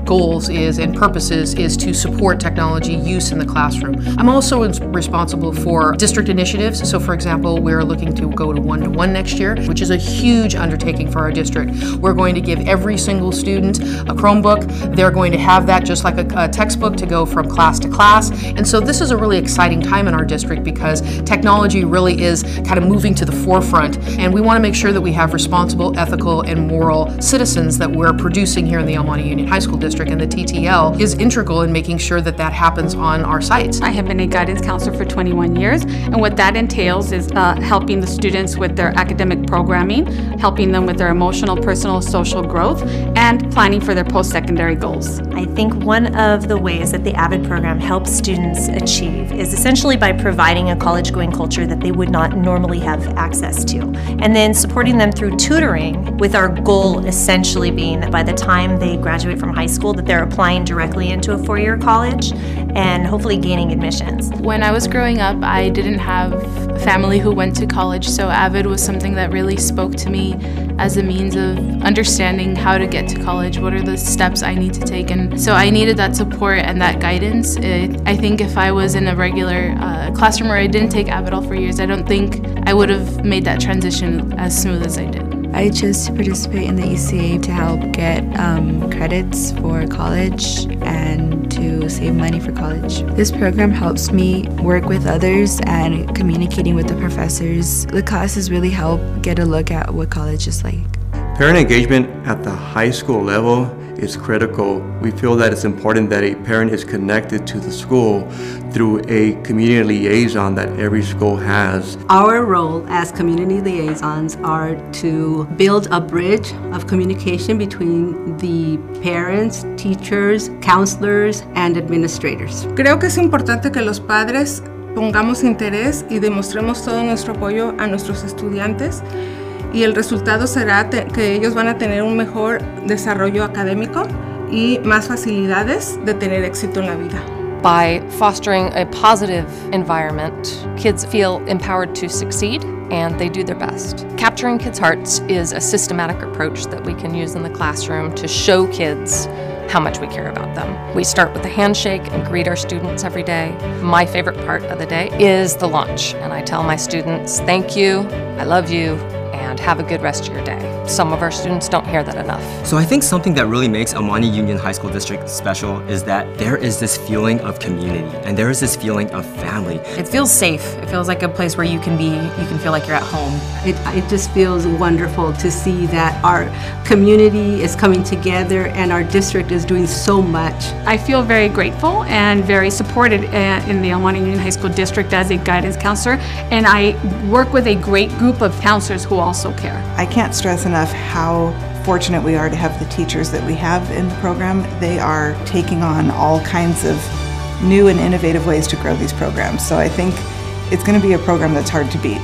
goals and purposes is to support technology use in the classroom. I'm also responsible for district initiatives. So for example, we're looking to go to one-to-one next year, which is a huge undertaking for our district. We're going to give every single student a Chromebook. They're going to have that just like a textbook to go from class to class. And so this is a really exciting time in our district because technology really is kind of moving to the forefront. And we want to make sure that we have responsible, ethical, and moral citizens that we're producing here in the El Monte Union High School District. And the TTL is integral in making sure that that happens on our sites. I have been a guidance counselor for 21 years. And what that entails is helping the students with their academic programming, helping them with their emotional, personal, social growth, and planning for their post-secondary goals. I think one of the ways that the AVID program helps students achieve is essentially by providing a college-going culture that they would not normally have access to, and then supporting them through tutoring, with our goal essentially being that by the time they graduate from high school that they're applying directly into a four-year college and hopefully gaining admissions. When I was growing up, I didn't have a family who went to college, so AVID was something that really spoke to me as a means of understanding how to get to college, what are the steps I need to take, and so I needed that support and that guidance. I think if I was in a regular classroom where I didn't take AVID all 4 years, I don't think I would have made that transition as smooth as I did. I chose to participate in the ECA to help get credits for college and to save money for college. This program helps me work with others and communicating with the professors. The classes really help get a look at what college is like. Parent engagement at the high school level is critical. We feel that it's important that a parent is connected to the school through a community liaison that every school has. Our role as community liaisons are to build a bridge of communication between the parents, teachers, counselors, and administrators. Creo que es importante que los padres pongamos interés y demostremos todo nuestro apoyo a nuestros estudiantes y el resultado será que ellos van a tener un mejor desarrollo académico y más facilidades de tener éxito en la vida. By fostering a positive environment, kids feel empowered to succeed and they do their best. Capturing kids' hearts is a systematic approach that we can use in the classroom to show kids how much we care about them. We start with a handshake and greet our students every day. My favorite part of the day is the lunch, and I tell my students, thank you, I love you, and have a good rest of your day. Some of our students don't hear that enough. So I think something that really makes El Monte Union High School District special is that there is this feeling of community and there is this feeling of family. It feels safe. It feels like a place where you can feel like you're at home. It just feels wonderful to see that our community is coming together and our district is doing so much. I feel very grateful and very supported in the El Monte Union High School District as a guidance counselor, and I work with a great group of counselors who also care. I can't stress enough how fortunate we are to have the teachers that we have in the program. They are taking on all kinds of new and innovative ways to grow these programs. So I think it's going to be a program that's hard to beat.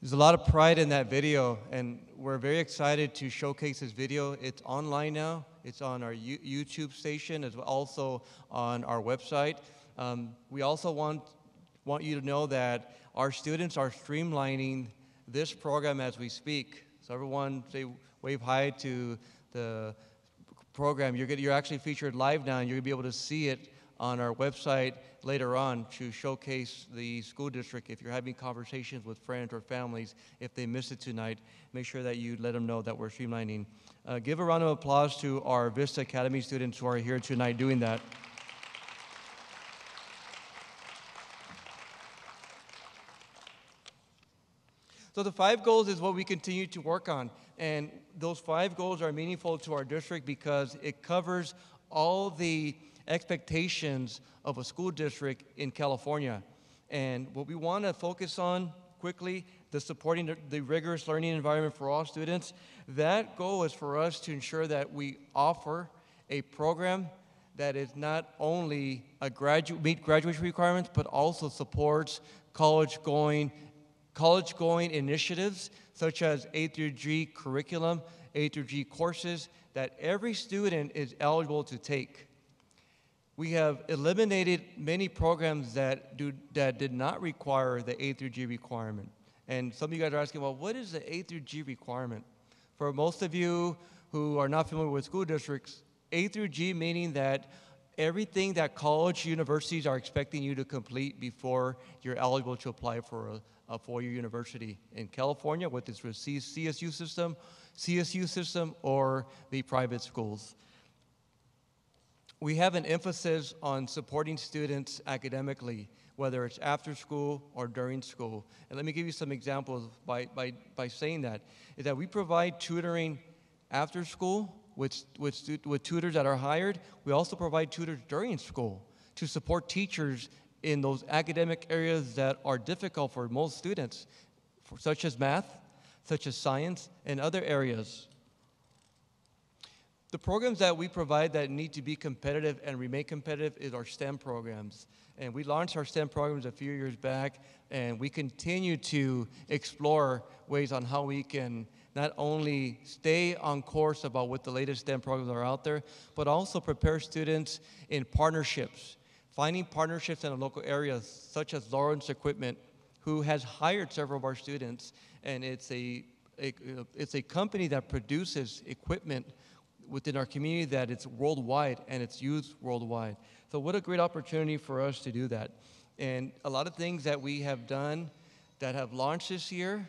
There's a lot of pride in that video, and we're very excited to showcase this video. It's online now. It's on our YouTube station, as well also on our website. We also want you to know that our students are streamlining this program as we speak. So everyone, say wave hi to the program. You're actually featured live now, and you're gonna be able to see it on our website later on to showcase the school district. If you're having conversations with friends or families, if they missed it tonight, make sure that you let them know that we're streamlining. Give a round of applause to our Vista Academy students who are here tonight doing that. So the 5 goals is what we continue to work on, and those 5 goals are meaningful to our district because it covers all the expectations of a school district in California. And what we want to focus on quickly, the supporting the rigorous learning environment for all students. That goal is for us to ensure that we offer a program that is not only meet graduation requirements, but also supports college-going initiatives such as A through G curriculum, A through G courses that every student is eligible to take. We have eliminated many programs that did not require the A through G requirement. And some of you guys are asking, well, what is the A through G requirement? For most of you who are not familiar with school districts, A through G meaning that everything that college universities are expecting you to complete before you're eligible to apply for a four-year university in California, whether it's with CSU system, or the private schools. We have an emphasis on supporting students academically, whether it's after school or during school. And let me give you some examples by saying that, is that we provide tutoring after school with tutors that are hired. We also provide tutors during school to support teachers in those academic areas that are difficult for most students, such as math, such as science, and other areas. The programs that we provide that need to be competitive and remain competitive is our STEM programs. And we launched our STEM programs a few years back, and we continue to explore ways on how we can not only stay on course about what the latest STEM programs are out there, but also prepare students in partnerships, finding partnerships in a local area, such as Lawrence Equipment, who has hired several of our students, and it's a company that produces equipment within our community that it's worldwide and it's used worldwide. So what a great opportunity for us to do that. And a lot of things that we have done that have launched this year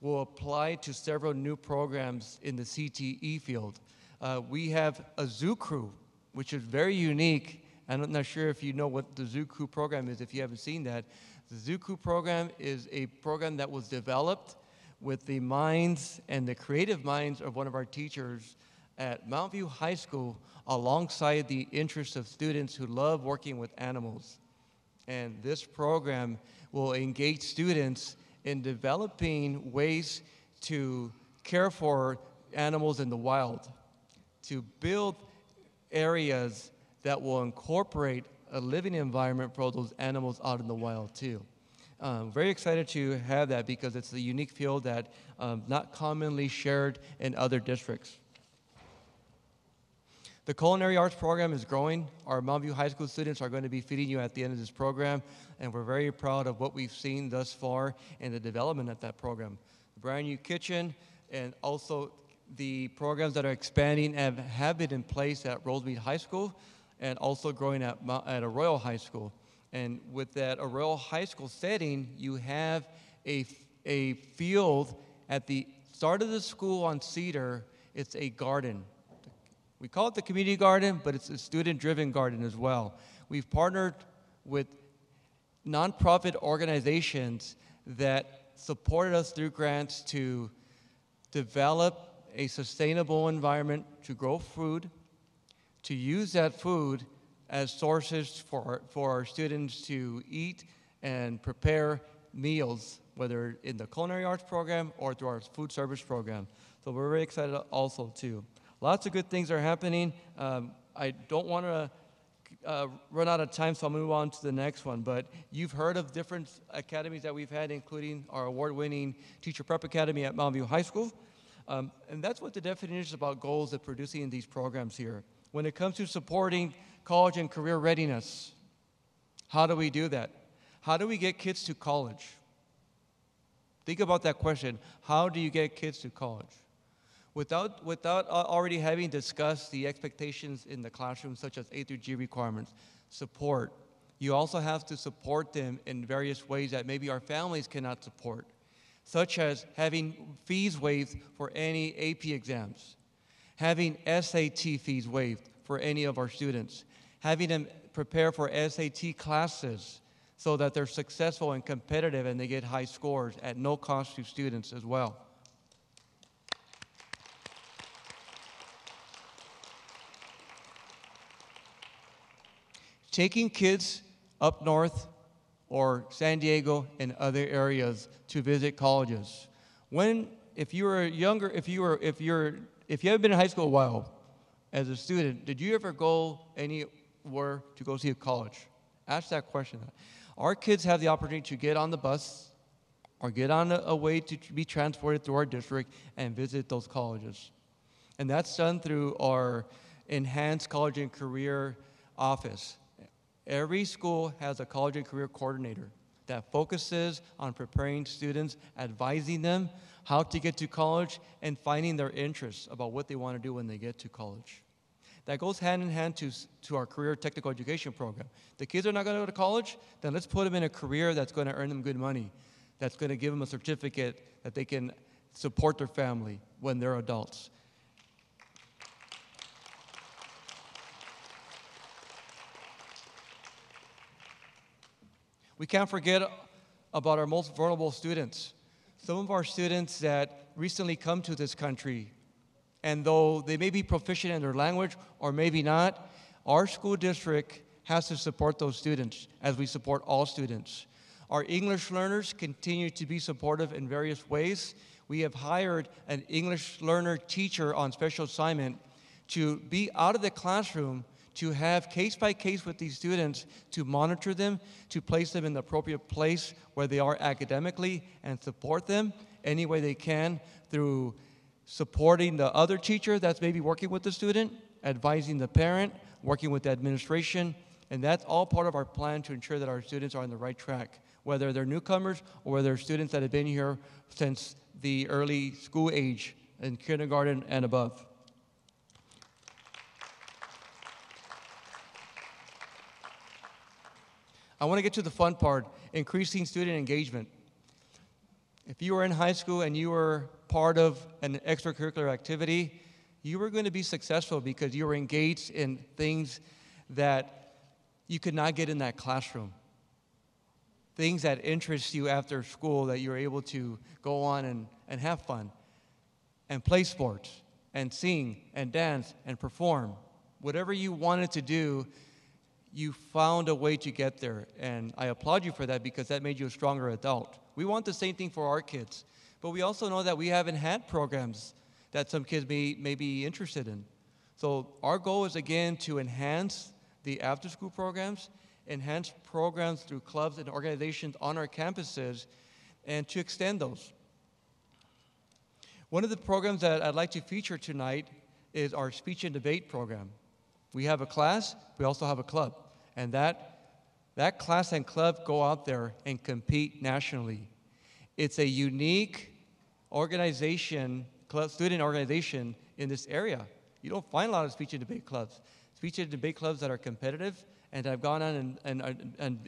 will apply to several new programs in the CTE field. We have a zoo crew, which is very unique. I'm not sure if you know what the zoo crew program is, if you haven't seen that. The zoo crew program is a program that was developed with the minds and the creative minds of one of our teachers at Mount View High School, alongside the interests of students who love working with animals. And this program will engage students in developing ways to care for animals in the wild, to build areas that will incorporate a living environment for those animals out in the wild too. Very excited to have that because it's a unique field that not commonly shared in other districts. The culinary arts program is growing. Our Mountview High School students are going to be feeding you at the end of this program, and we're very proud of what we've seen thus far in the development of that program. The brand new kitchen and also the programs that are expanding have been in place at Rosemead High School and also growing at Arroyo High School. And with that Arroyo High School setting, you have a field at the start of the school on Cedar. It's a garden. We call it the community garden, but it's a student-driven garden as well. We've partnered with nonprofit organizations that supported us through grants to develop a sustainable environment to grow food, to use that food as sources for our students to eat and prepare meals, whether in the culinary arts program or through our food service program. So we're very excited also too. Lots of good things are happening. I don't want to run out of time, so I'll move on to the next one. But you've heard of different academies that we've had, including our award-winning Teacher Prep Academy at Mountview High School. And that's what the definition is about goals of producing these programs here. When it comes to supporting college and career readiness, how do we do that? How do we get kids to college? Think about that question. How do you get kids to college? Without already having discussed the expectations in the classroom, such as A through G requirements, support, you also have to support them in various ways that maybe our families cannot support, such as having fees waived for any AP exams, having SAT fees waived for any of our students, having them prepare for SAT classes so that they're successful and competitive and they get high scores at no cost to students as well. Taking kids up north or San Diego and other areas to visit colleges. If you haven't been in high school a while as a student, did you ever go anywhere to go see a college? Ask that question. Our kids have the opportunity to get on the bus or get on a way to be transported through our district and visit those colleges. And that's done through our enhanced college and career office. Every school has a college and career coordinator that focuses on preparing students, advising them how to get to college, and finding their interests about what they want to do when they get to college. That goes hand in hand to our career technical education program. The kids are not going to go to college, then let's put them in a career that's going to earn them good money, that's going to give them a certificate that they can support their family when they're adults. We can't forget about our most vulnerable students. Some of our students that recently come to this country, and though they may be proficient in their language or maybe not, our school district has to support those students as we support all students. Our English learners continue to be supportive in various ways. We have hired an English learner teacher on special assignment to be out of the classroom, to have case by case with these students, to monitor them, to place them in the appropriate place where they are academically, and support them any way they can through supporting the other teacher that's maybe working with the student, advising the parent, working with the administration, and that's all part of our plan to ensure that our students are on the right track, whether they're newcomers or whether they're students that have been here since the early school age in kindergarten and above. I want to get to the fun part, increasing student engagement. If you were in high school and you were part of an extracurricular activity, you were going to be successful because you were engaged in things that you could not get in that classroom. Things that interest you after school that you're able to go on and have fun and play sports and sing and dance and perform. Whatever you wanted to do, you found a way to get there, and I applaud you for that because that made you a stronger adult. We want the same thing for our kids, but we also know that we haven't had programs that some kids may be interested in. So our goal is, again, to enhance the after-school programs, enhance programs through clubs and organizations on our campuses, and to extend those. One of the programs that I'd like to feature tonight is our speech and debate program. We have a class, we also have a club, and that class and club go out there and compete nationally. It's a unique organization, student organization in this area. You don't find a lot of speech and debate clubs. Speech and debate clubs that are competitive and have gone on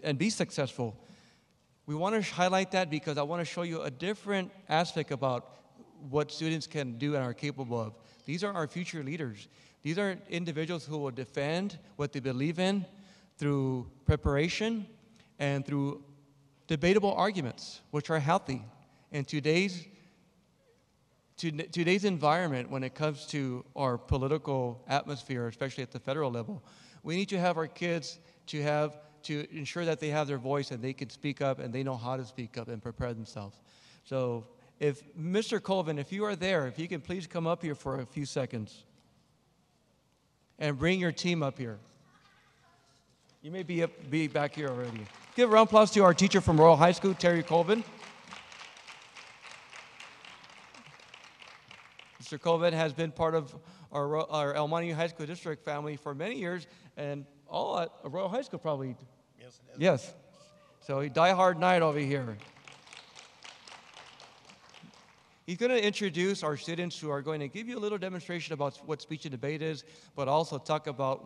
and be successful. We want to highlight that because I want to show you a different aspect about what students can do and are capable of. These are our future leaders. These are individuals who will defend what they believe in through preparation and through debatable arguments, which are healthy. In today's environment, when it comes to our political atmosphere, especially at the federal level, we need to have our kids to ensure that they have their voice and they can speak up and they know how to speak up and prepare themselves. So if Mr. Colvin, if you are there, if you can please come up here for a few seconds and bring your team up here. You may be back here already. Give a round of applause to our teacher from Royal High School, Terry Colvin. Mr. Colvin has been part of our El Monte High School district family for many years, and all at Royal High School probably. Yes, it is. Yes. So he die-hard Knight over here. He's going to introduce our students who are going to give you a little demonstration about what speech and debate is, but also talk about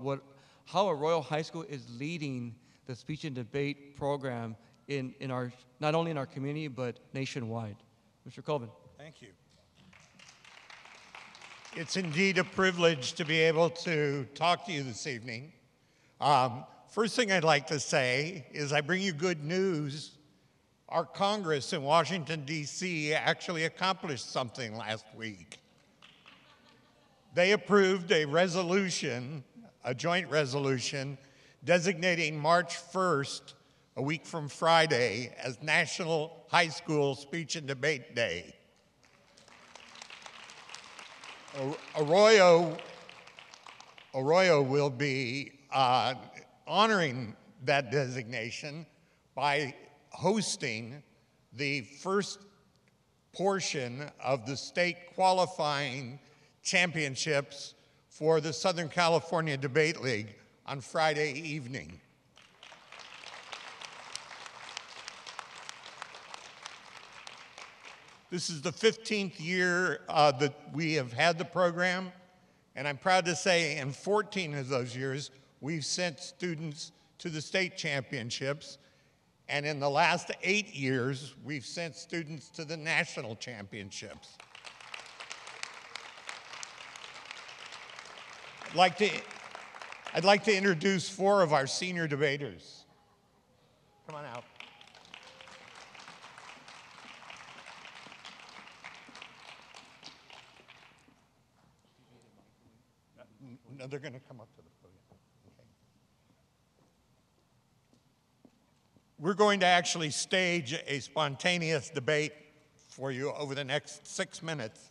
how a Royal High School is leading the speech and debate program in our, not only in our community, but nationwide. Mr. Colvin. Thank you. It's indeed a privilege to be able to talk to you this evening. First thing I'd like to say is I bring you good news. Our Congress in Washington, D.C. actually accomplished something last week. They approved a resolution, a joint resolution, designating March 1st, a week from Friday, as National High School Speech and Debate Day. Arroyo will be honoring that designation by hosting the first portion of the state qualifying championships for the Southern California Debate League on Friday evening. This is the 15th year that we have had the program, and I'm proud to say in 14 of those years, we've sent students to the state championships, and in the last 8 years, we've sent students to the national championships. I'd like to introduce 4 of our senior debaters. Come on out. No, they're going to come up to the podium. Okay. We're going to actually stage a spontaneous debate for you over the next 6 minutes.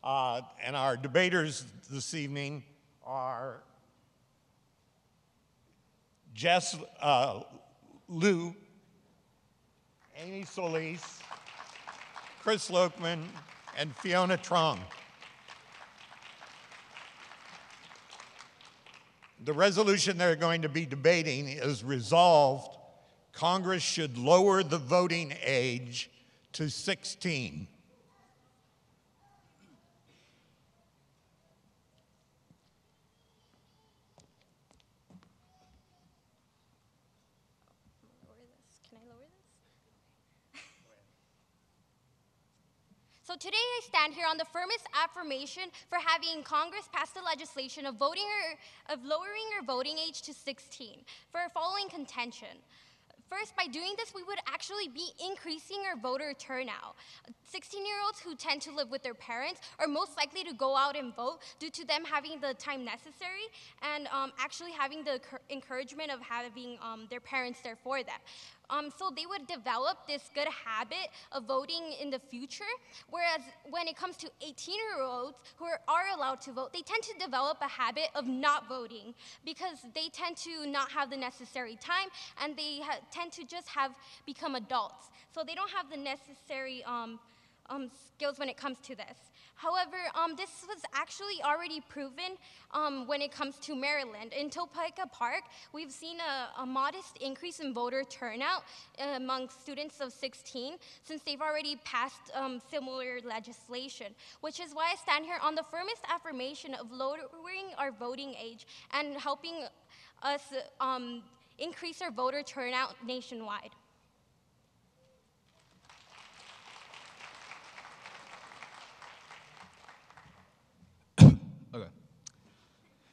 And our debaters this evening are Jess Liu, Amy Solis, Chris Lokman, and Fiona Trong. The resolution they're going to be debating is resolved. Congress should lower the voting age to 16. So today I stand here on the firmest affirmation for having Congress pass the legislation of lowering our voting age to 16 for our following contention. First, by doing this, we would actually be increasing our voter turnout. 16-year-olds who tend to live with their parents are most likely to go out and vote due to them having the time necessary and actually having the encouragement of having their parents there for them. So they would develop this good habit of voting in the future, whereas when it comes to 18-year-olds who are allowed to vote, they tend to develop a habit of not voting because they tend to not have the necessary time and they tend to just become adults. So they don't have the necessary skills when it comes to this. However, this was actually already proven when it comes to Maryland. In Topeka Park, we've seen a modest increase in voter turnout among students of 16 since they've already passed similar legislation, which is why I stand here on the firmest affirmation of lowering our voting age and helping us increase our voter turnout nationwide. Okay.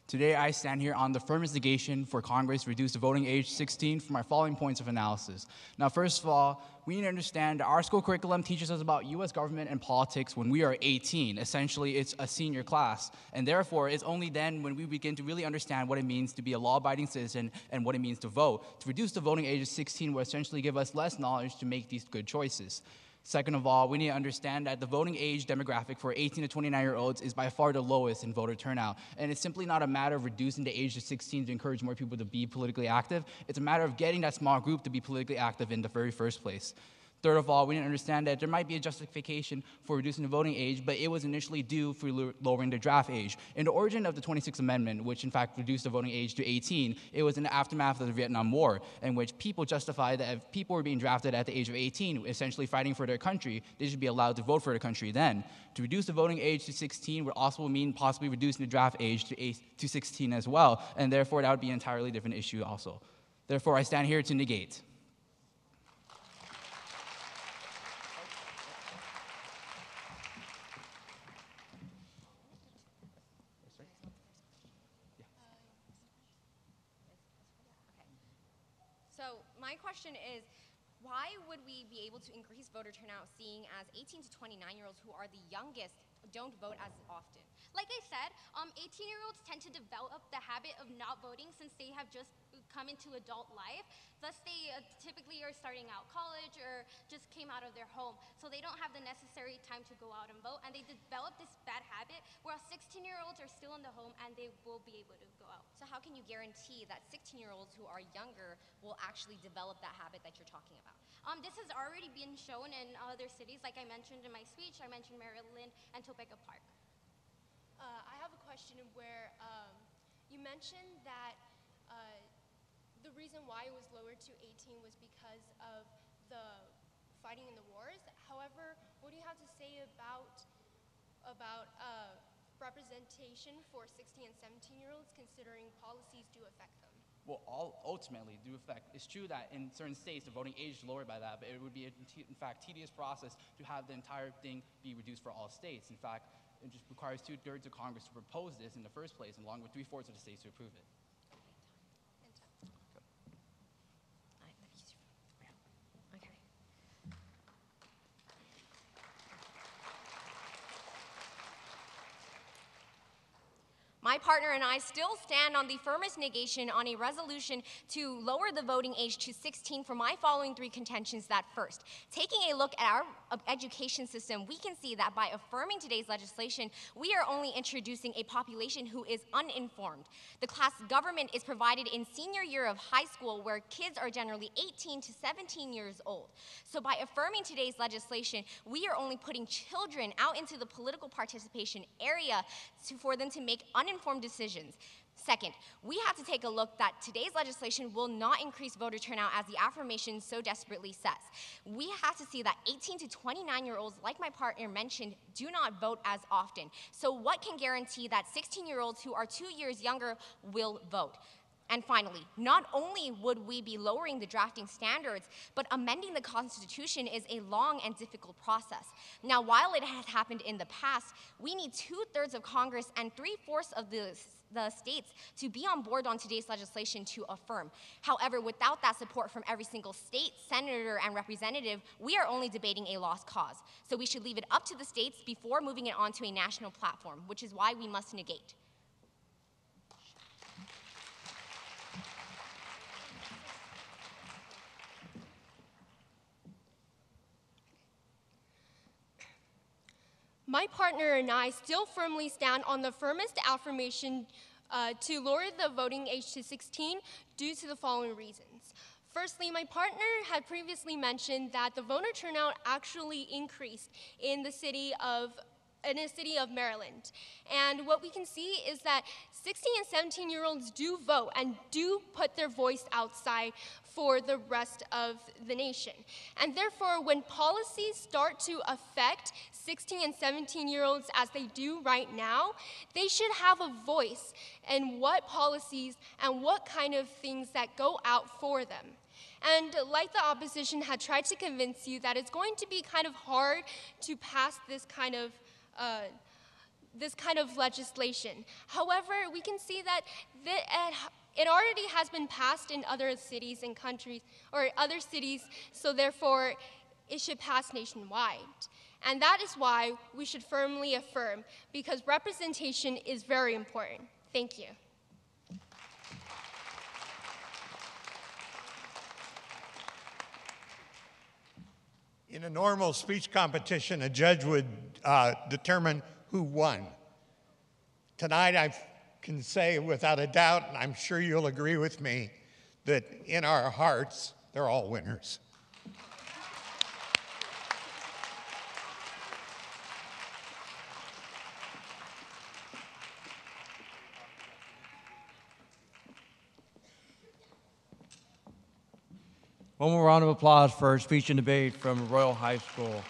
Today, I stand here on the firm instigation for Congress to reduce the voting age to 16 for my following points of analysis. Now, first of all, we need to understand that our school curriculum teaches us about U.S. government and politics when we are 18. Essentially, it's a senior class. And therefore, it's only then when we begin to really understand what it means to be a law-abiding citizen and what it means to vote. To reduce the voting age to 16 will essentially give us less knowledge to make these good choices. Second of all, we need to understand that the voting age demographic for 18 to 29-year-olds is by far the lowest in voter turnout. And it's simply not a matter of reducing the age to 16 to encourage more people to be politically active. It's a matter of getting that small group to be politically active in the very first place. Third of all, we need to understand that there might be a justification for reducing the voting age, but it was initially due for lowering the draft age. In the origin of the 26th Amendment, which in fact reduced the voting age to 18, it was in the aftermath of the Vietnam War, in which people justified that if people were being drafted at the age of 18, essentially fighting for their country, they should be allowed to vote for their country then. To reduce the voting age to 16 would also mean possibly reducing the draft age to 16 as well, and therefore that would be an entirely different issue also. Therefore, I stand here to negate. So my question is, why would we be able to increase voter turnout seeing as 18 to 29-year-olds who are the youngest don't vote as often? Like I said, 18-year-olds tend to develop the habit of not voting since they have just come into adult life. Thus, they typically are starting out college or just came out of their home. So they don't have the necessary time to go out and vote, and they develop this bad habit, whereas 16-year-olds are still in the home and they will be able to go out. So how can you guarantee that 16-year-olds who are younger will actually develop that habit that you're talking about? This has already been shown in other cities. Like I mentioned in my speech, I mentioned Maryland and Topeka Park. I have a question where you mentioned that the reason why it was lowered to 18 was because of the fighting in the wars. However, what do you have to say about representation for 16 and 17-year-olds considering policies do affect them? Well, all ultimately do affect. It's true that in certain states the voting age is lowered by that, but it would be in fact tedious process to have the entire thing be reduced for all states. In fact, it just requires 2/3 of Congress to propose this in the first place, along with 3/4 of the states to approve it. My partner and I still stand on the firmest negation on a resolution to lower the voting age to 16 for my following three contentions. That first, taking a look at our education system, we can see that by affirming today's legislation, we are only introducing a population who is uninformed. The class government is provided in senior year of high school, where kids are generally 18 to 17 years old. So by affirming today's legislation, we are only putting children out into the political participation area for them to make uninformed decisions. Second, we have to take a look that today's legislation will not increase voter turnout as the affirmation so desperately says. We have to see that 18 to 29-year-olds, like my partner mentioned, do not vote as often. So what can guarantee that 16-year-olds who are 2 years younger will vote? And finally, not only would we be lowering the drafting standards, but amending the Constitution is a long and difficult process. Now, while it has happened in the past, we need 2/3 of Congress and 3/4 of the states to be on board on today's legislation to affirm. However, without that support from every single state, senator, and representative, we are only debating a lost cause. So we should leave it up to the states before moving it onto a national platform, which is why we must negate. My partner and I still firmly stand on the firmest affirmation to lower the voting age to 16 due to the following reasons. Firstly, my partner had previously mentioned that the voter turnout actually increased in the city of Maryland. And what we can see is that 16 and 17-year-olds do vote and do put their voice outside for the rest of the nation. And therefore, when policies start to affect 16 and 17-year-olds as they do right now, they should have a voice in what policies and what kind of things that go out for them. And like the opposition had tried to convince you that it's going to be kind of hard to pass this kind of legislation. However, we can see that it already has been passed in other cities and countries, or other cities, so therefore it should pass nationwide. And that is why we should firmly affirm, because representation is very important. Thank you. In a normal speech competition, a judge would determine who won. Tonight, I can say without a doubt, and I'm sure you'll agree with me, that in our hearts, they're all winners. One more round of applause for speech and debate from Royal High School.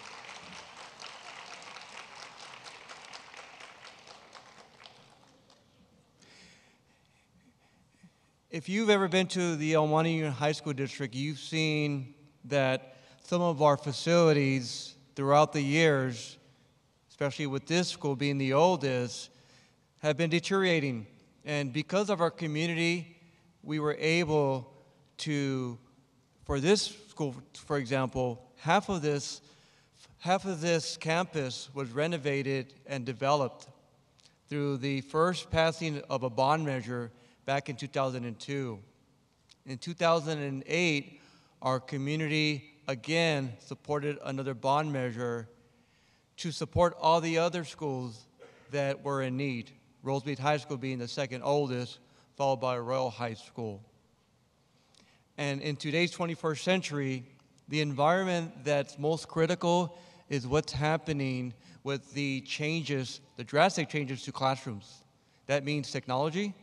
If you've ever been to the El Monte Union High School District, you've seen that some of our facilities throughout the years, especially with this school being the oldest, have been deteriorating. And because of our community, we were able to, for this school, for example, half of this campus was renovated and developed through the first passing of a bond measure back in 2002. In 2008, our community again supported another bond measure to support all the other schools that were in need, Rosemead High School being the second oldest, followed by Royal High School. And in today's 21st century, the environment that's most critical is what's happening with the changes, the drastic changes to classrooms. That means technology,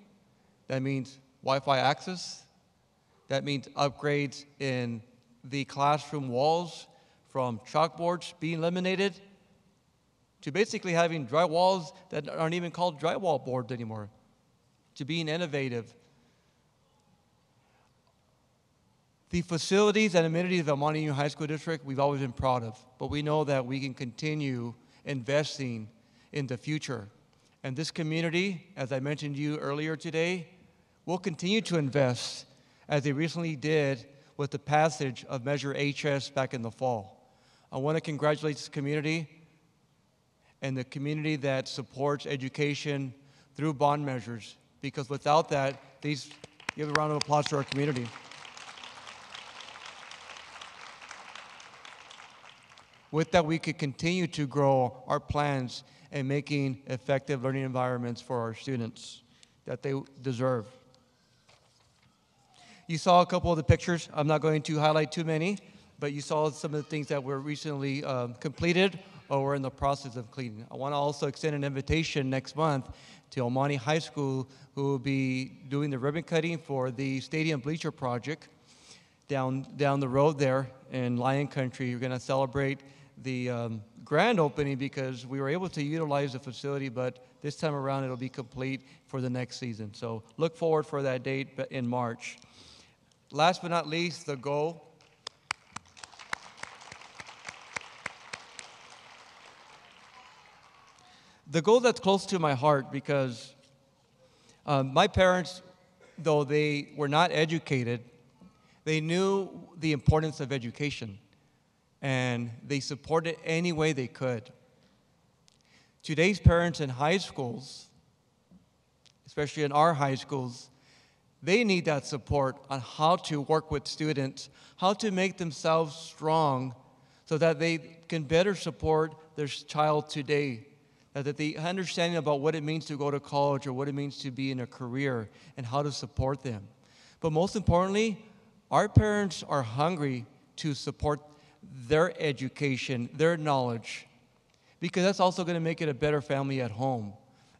that means Wi-Fi access, that means upgrades in the classroom walls, from chalkboards being eliminated to basically having dry walls that aren't even called drywall boards anymore, to being innovative. The facilities and amenities of El Monte Union High School District we've always been proud of, but we know that we can continue investing in the future. And this community, as I mentioned to you earlier today, will continue to invest, as they recently did with the passage of Measure HS back in the fall. I want to congratulate this community and the community that supports education through bond measures, because without that, please give a round of applause to our community. With that, we could continue to grow our plans and making effective learning environments for our students that they deserve. You saw a couple of the pictures. I'm not going to highlight too many, but you saw some of the things that were recently completed or we're in the process of completing. I want to also extend an invitation next month to El Monte High School, who will be doing the ribbon cutting for the stadium bleacher project down the road there in Lion Country. You're going to celebrate the grand opening because we were able to utilize the facility, but this time around it'll be complete for the next season. So look forward for that date in March. Last but not least, the goal. The goal that's close to my heart because my parents, though they were not educated, they knew the importance of education, and they supported any way they could. Today's parents in high schools, especially in our high schools, they need that support on how to work with students, how to make themselves strong so that they can better support their child today, that the understanding about what it means to go to college or what it means to be in a career and how to support them. But most importantly, our parents are hungry to support their education, their knowledge, because that's also going to make it a better family at home.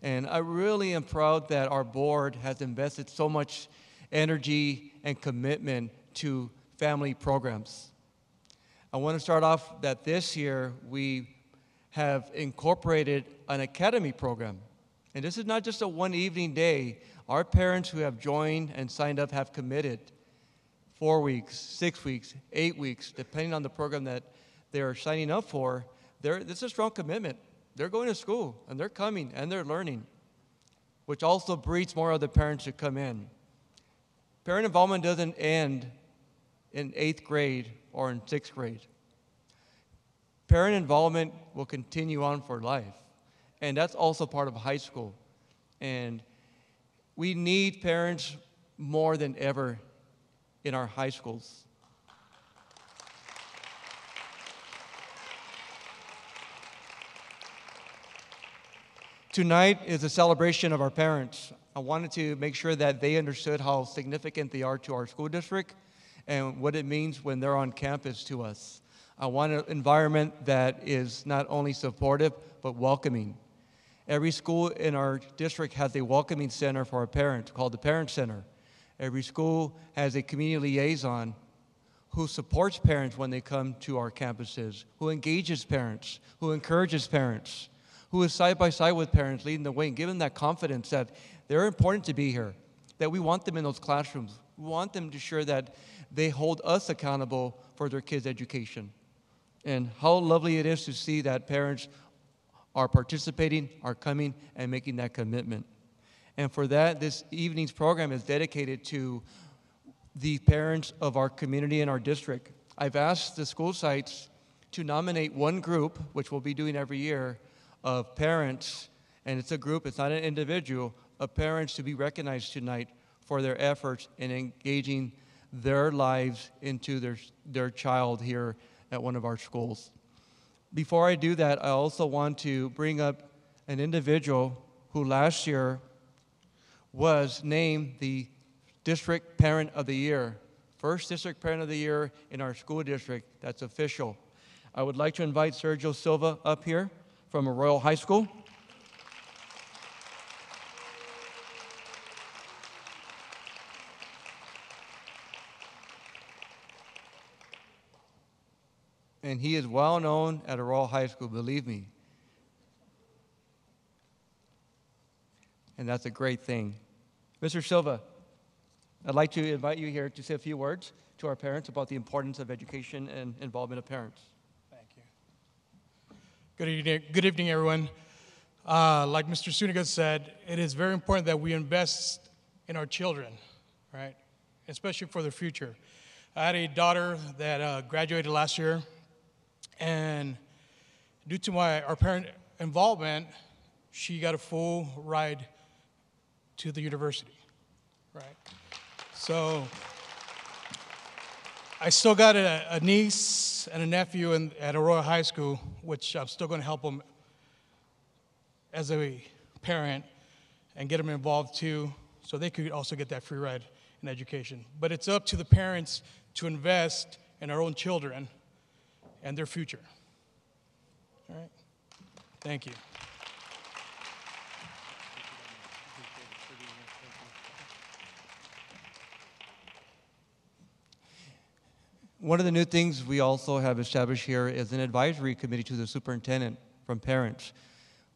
And I really am proud that our board has invested so much energy and commitment to family programs. I want to start off that this year we have incorporated an academy program. And this is not just a one evening day. Our parents who have joined and signed up have committed 4 weeks, 6 weeks, 8 weeks, depending on the program that they're signing up for. This is a strong commitment. They're going to school, and they're coming, and they're learning, which also breeds more of the parents to come in. Parent involvement doesn't end in 8th grade or in 6th grade. Parent involvement will continue on for life, and that's also part of high school. And we need parents more than ever in our high schools. Tonight is a celebration of our parents. I wanted to make sure that they understood how significant they are to our school district and what it means when they're on campus to us. I want an environment that is not only supportive, but welcoming. Every school in our district has a welcoming center for our parents called the Parent Center. Every school has a community liaison who supports parents when they come to our campuses, who engages parents, who encourages parents, who is side by side with parents, leading the way and giving them that confidence that they're important to be here, that we want them in those classrooms. We want them to ensure that they hold us accountable for their kids' education. And how lovely it is to see that parents are participating, are coming, and making that commitment. And for that, this evening's program is dedicated to the parents of our community and our district. I've asked the school sites to nominate one group, which we'll be doing every year, of parents, and it's a group, it's not an individual, of parents to be recognized tonight for their efforts in engaging their lives into their child here at one of our schools. Before I do that, I also want to bring up an individual who last year was named the District Parent of the Year. First District Parent of the Year in our school district. That's official. I would like to invite Sergio Silva up here from Arroyo High School. And he is well known at Arroyo High School, believe me. And that's a great thing. Mr. Silva, I'd like to invite you here to say a few words to our parents about the importance of education and involvement of parents. Thank you. Good evening, everyone. Like Mr. Suniga said, it is very important that we invest in our children, right? Especially for their future. I had a daughter that graduated last year, and due to our parent involvement, she got a full ride to the university, right? So I still got a niece and a nephew at Arroyo High School, which I'm still going to help them as a parent and get them involved too, so they could also get that free ride in education. But it's up to the parents to invest in our own children and their future. All right? Thank you. One of the new things we also have established here is an advisory committee to the superintendent from parents.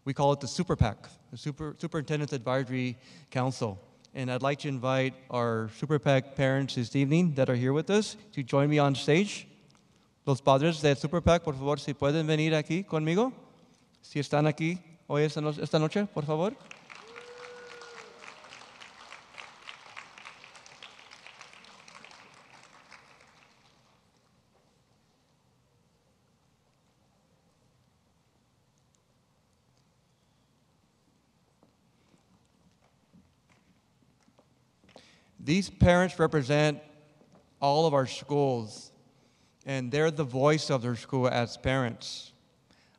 We call it the Super PAC, the Superintendent's Advisory Council. And I'd like to invite our Super PAC parents this evening that are here with us to join me on stage. Los padres del Super PAC, por favor, si pueden venir aquí conmigo. Si están aquí hoy esta noche, por favor. These parents represent all of our schools, and they're the voice of their school as parents.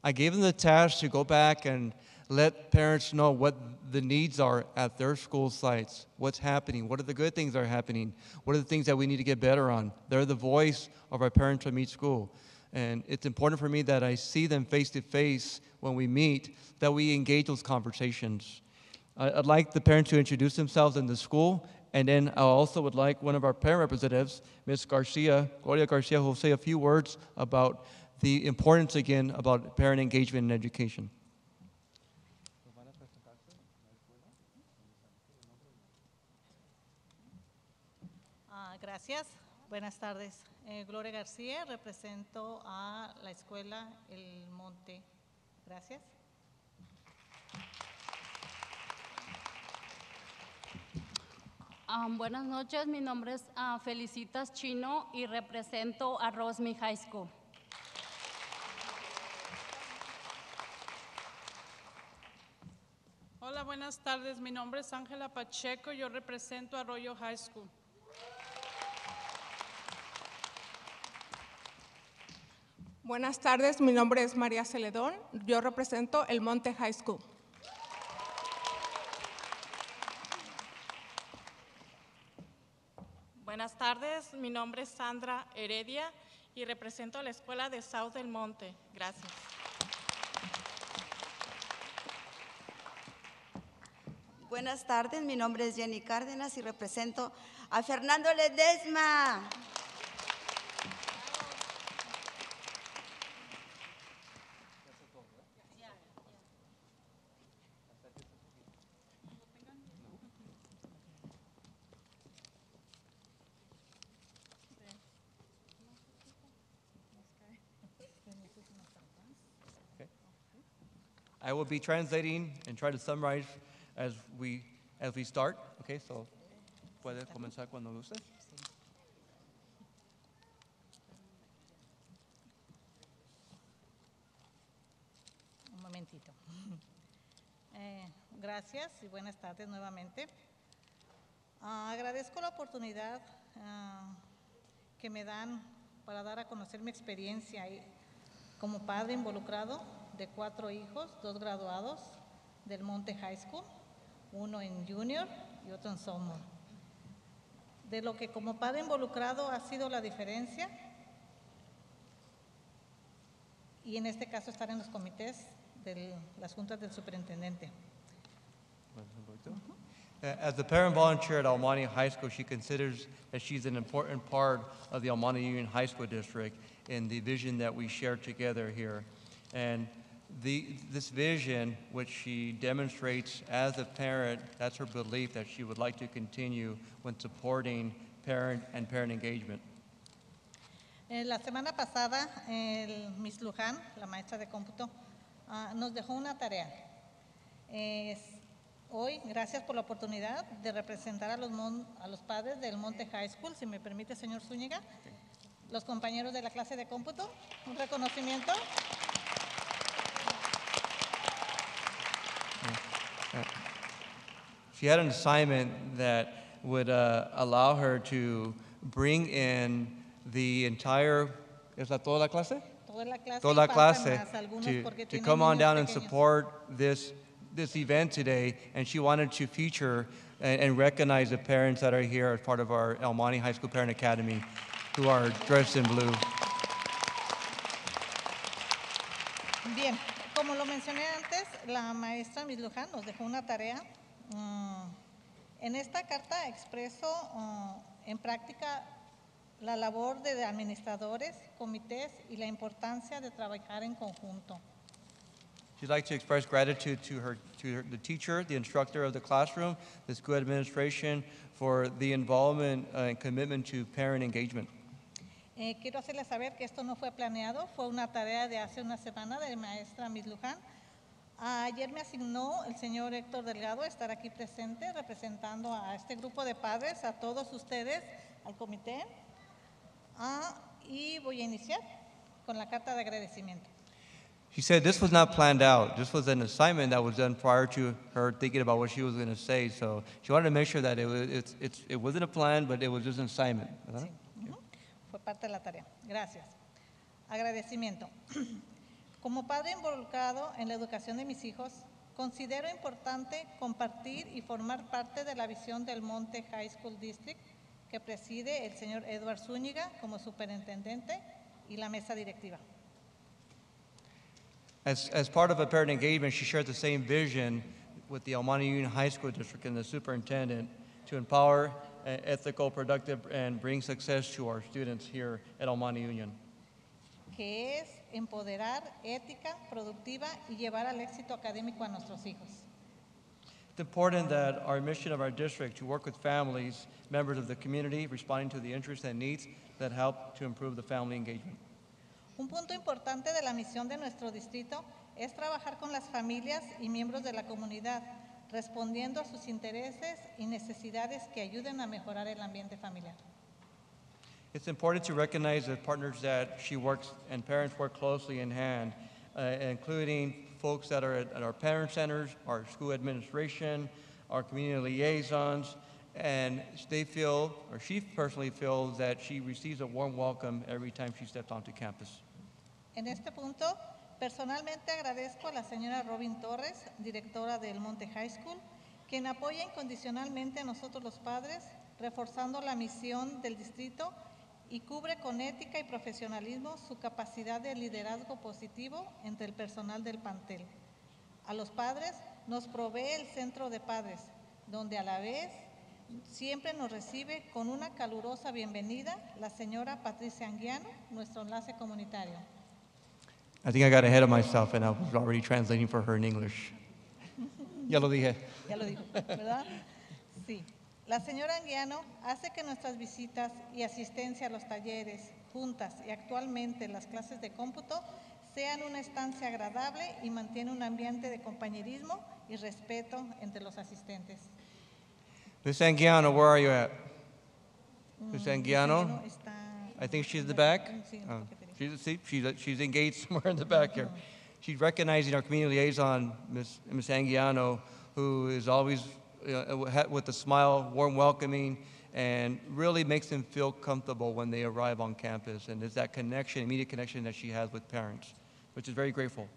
I gave them the task to go back and let parents know what the needs are at their school sites, what's happening, what are the good things that are happening, what are the things that we need to get better on. They're the voice of our parents from each school. And it's important for me that I see them face to face when we meet, that we engage those conversations. I'd like the parents to introduce themselves in the school. And then I also would like one of our parent representatives, Ms. Garcia, Gloria Garcia, who will say a few words about the importance, again, about parent engagement in education. Gracias. Buenas tardes. Gloria García, represento a la escuela El Monte. Gracias. Buenas noches, mi nombre es Felicitas Chino y represento a Rosmi High School. Hola, buenas tardes, mi nombre es Ángela Pacheco, yo represento a Arroyo High School. Buenas tardes, mi nombre es María Celedón, yo represento el Monte High School. Buenas tardes, mi nombre es Sandra Heredia y represento a la escuela de South del Monte. Gracias. Buenas tardes, mi nombre es Jenny Cárdenas y represento a Fernando Ledesma. I will be translating and try to summarize as we start. Okay, so puede comenzar cuando guste. Un momentito. Gracias y buenas tardes nuevamente. Agradezco la oportunidad que me dan para dar a conocer mi experiencia como padre involucrado de 4 hijos, 2 graduados del Monte High School, uno en junior y otro en sophomore. De lo que como padre involucrado ha sido la diferencia, y en este caso estar en los comités de las juntas del superintendente. As the parent volunteer at Almani High School, she considers that she's an important part of the Almani Union High School District in the vision that we share together here. And this vision, which she demonstrates as a parent, that's her belief that she would like to continue when supporting parent and parent engagement. La semana pasada, Miss Luján, la maestra de cómputo, nos dejó una tarea. Hoy, gracias por la oportunidad de representar a los padres del Monte High School, si me permite, señor Zúñiga, los compañeros de la clase de cómputo, un reconocimiento. She had an assignment that would allow her to bring in the entire, ¿es la toda la clase? Toda la clase to come on down and support this event today, and she wanted to feature and recognize the parents that are here as part of our Almani High School Parent Academy who are dressed in blue. Bien, como lo mencioné antes, la maestra Miss Luján nos dejó una tarea. En esta carta expreso en práctica la labor de administradores, comités y la importancia de trabajar en conjunto. She'd like to express gratitude to the teacher, the instructor of the classroom, the school administration for the involvement and commitment to parent engagement. Quiero hacerles saber que esto no fue planeado, fue una tarea de hace una semana de maestra Miss Luján. Ayer me asignó el señor Héctor Delgado estar aquí presente representando a este grupo de padres, a todos ustedes, al comité. Y voy a iniciar con la carta de agradecimiento. She said this was not planned out. This was an assignment that was done prior to her thinking about what she was going to say. So she wanted to make sure that it wasn't a plan, but it was just an assignment. Sí. Fue parte de la tarea. Gracias. Agradecimiento. Como padre involucrado en la educación de mis hijos, considero importante compartir y formar parte de la visión del Monte High School District que preside el señor Edward Zúñiga como superintendente y la mesa directiva. As part of a parent engagement, she shared the same vision with the El Monte Union High School District and the superintendent to empower ethical, productive, and bring success to our students here at El Monte Union. Que es empoderar, ética, productiva y llevar al éxito académico a nuestros hijos. It's important that our mission of our district to work with families, members of the community, responding to the interests and needs that help to improve the family engagement. Un punto importante de la misión de nuestro distrito es trabajar con las familias y miembros de la comunidad, respondiendo a sus intereses y necesidades que ayuden a mejorar el ambiente familiar. It's important to recognize the partners that she works and parents work closely in hand, including folks that are at our parent centers, our school administration, our community liaisons, and they feel, or she personally feels, that she receives a warm welcome every time she steps onto campus. En este punto, personalmente agradezco a la señora Robin Torres, directora del Monte High School, quien apoya incondicionalmente a nosotros los padres, reforzando la misión del distrito y cubre con ética y profesionalismo su capacidad de liderazgo positivo entre el personal del plantel. A los padres nos provee el centro de padres, donde a la vez siempre nos recibe con una calurosa bienvenida la señora Patricia Anguiano, nuestro enlace comunitario. I think I got ahead of myself and I was already translating for her in English. Ya lo dije. Ya lo dijo, ¿verdad? Sí. La señora Anguiano hace que nuestras visitas y asistencia a los talleres, juntas y actualmente las clases de cómputo sean una estancia agradable y mantiene un ambiente de compañerismo y respeto entre los asistentes. Ms. Anguiano, where are you at? Ms. Anguiano? I think she's in the back. She's engaged somewhere in the back here. She's recognizing our community liaison, Ms. Anguiano, who is always with a smile, warm welcoming, and really makes them feel comfortable when they arrive on campus. And it's that connection, immediate connection that she has with parents, which is very grateful.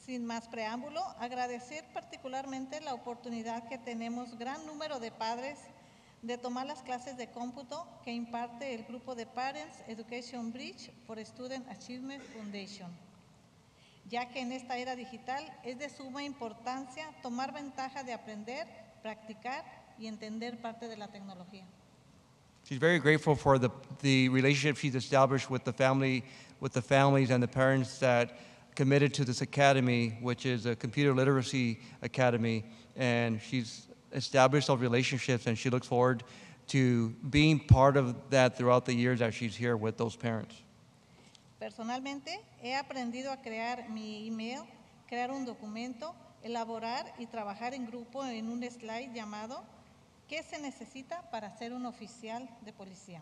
Sin más preámbulo, agradecer particularmente la oportunidad que tenemos gran número de padres de tomar las clases de cómputo que imparte el grupo de Parents Education Bridge for Student Achievement Foundation, ya que en esta era digital es de suma importancia tomar ventaja de aprender, practicar y entender parte de la tecnología. She's very grateful for the relationship she's established with the families and the parents that committed to this academy, which is a computer literacy academy, and she's established those relationships, and she looks forward to being part of that throughout the years that she's here with those parents. Personalmente, he aprendido a crear mi email, crear un documento, elaborar y trabajar en grupo en un slide llamado ¿Qué se necesita para ser un oficial de policía?,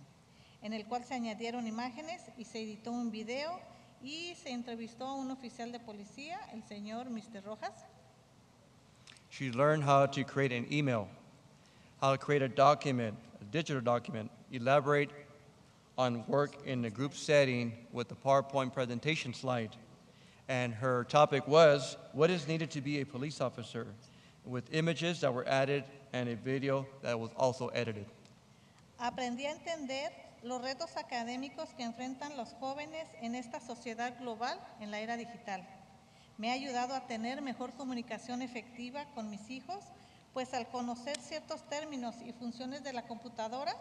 en el cual se añadieron imágenes y se editó un video y se entrevistó a un oficial de policía, el señor Mr. Rojas. She learned how to create an email, how to create a document, a digital document, elaborate on work in a group setting with the PowerPoint presentation slide. And her topic was, what is needed to be a police officer, with images that were added and a video that was also edited. Aprendí a entender los retos académicos que enfrentan los jóvenes en esta sociedad global en la era digital. Me ha ayudado a tener mejor comunicación efectiva con mis hijos, pues al conocer ciertos términos y funciones de la computadora,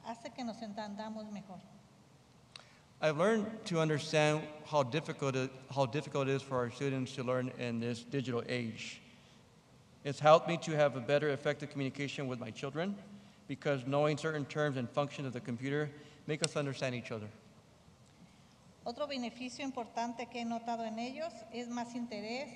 hace que nos entendamos mejor. I've learned to understand how difficult it is for our students to learn in this digital age. It's helped me to have a better effective communication with my children because knowing certain terms and functions of the computer make us understand each other. Otro beneficio importante que he notado en ellos es más interés,